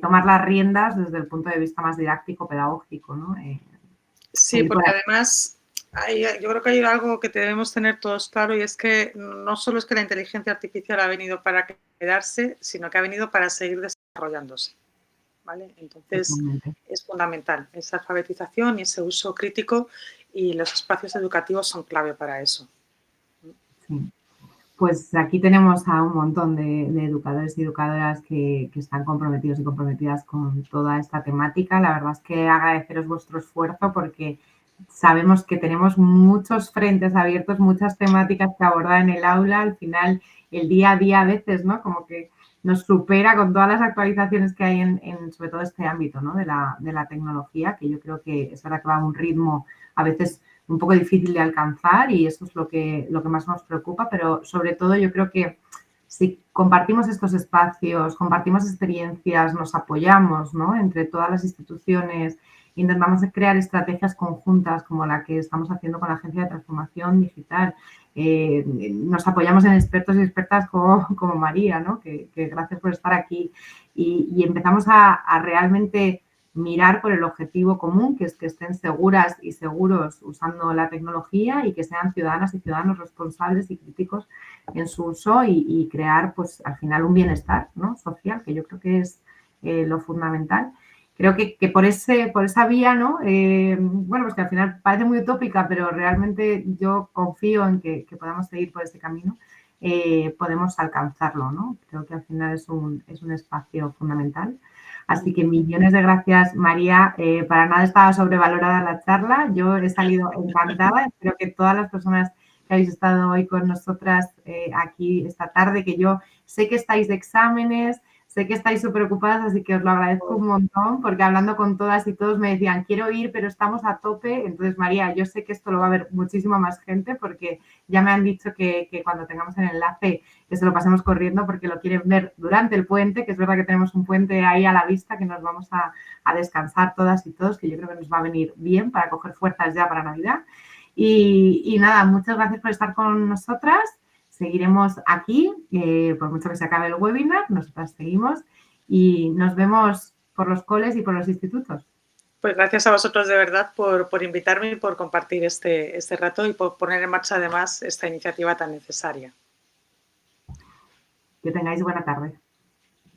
Speaker 1: tomar las riendas desde el punto de vista más didáctico, pedagógico, ¿no?
Speaker 4: Sí, porque además yo creo que hay algo que debemos tener todos claro y es que no solo es que la inteligencia artificial ha venido para quedarse, sino que ha venido para seguir desarrollándose, ¿vale? Entonces es fundamental esa alfabetización y ese uso crítico y los espacios educativos son clave para eso.
Speaker 1: Sí. Pues aquí tenemos a un montón de educadores y educadoras que están comprometidos y comprometidas con toda esta temática. La verdad es que agradeceros vuestro esfuerzo porque sabemos que tenemos muchos frentes abiertos, muchas temáticas que abordar en el aula. Al final, el día a día a veces, ¿no? Como que nos supera con todas las actualizaciones que hay en sobre todo este ámbito, ¿no? De la tecnología, que yo creo que es verdad que va a un ritmo a veces un poco difícil de alcanzar y eso es lo que más nos preocupa, pero sobre todo yo creo que si compartimos estos espacios, compartimos experiencias, nos apoyamos, ¿no? Entre todas las instituciones, intentamos crear estrategias conjuntas como la que estamos haciendo con la Agencia de Transformación Digital. Nos apoyamos en expertos y expertas como María, ¿no? Que gracias por estar aquí. Y empezamos a realmente mirar por el objetivo común, que es que estén seguras y seguros usando la tecnología y que sean ciudadanas y ciudadanos responsables y críticos en su uso y crear, pues, al final un bienestar, ¿no? social, que yo creo que es lo fundamental. Creo que por esa vía, ¿no? Bueno, pues que al final parece muy utópica, pero realmente yo confío en que podamos seguir por ese camino, podemos alcanzarlo, ¿no? Creo que al final es un espacio fundamental. Así que millones de gracias, María. Para nada estaba sobrevalorada la charla. Yo he salido encantada. Espero que todas las personas que habéis estado hoy con nosotras aquí esta tarde, que yo sé que estáis de exámenes, sé que estáis súper ocupadas, así que os lo agradezco un montón, porque hablando con todas y todos me decían, quiero ir, pero estamos a tope. Entonces, María, yo sé que esto lo va a ver muchísima más gente, porque ya me han dicho que cuando tengamos el enlace, que se lo pasemos corriendo, porque lo quieren ver durante el puente, que es verdad que tenemos un puente ahí a la vista, que nos vamos a descansar todas y todos, que yo creo que nos va a venir bien para coger fuerzas ya para Navidad. Y nada, muchas gracias por estar con nosotras. Seguiremos aquí, por mucho que se acabe el webinar, nosotras seguimos y nos vemos por los coles y por los institutos.
Speaker 4: Pues gracias a vosotros de verdad por invitarme y por compartir este rato y por poner en marcha además esta iniciativa tan necesaria.
Speaker 1: Que tengáis buena tarde.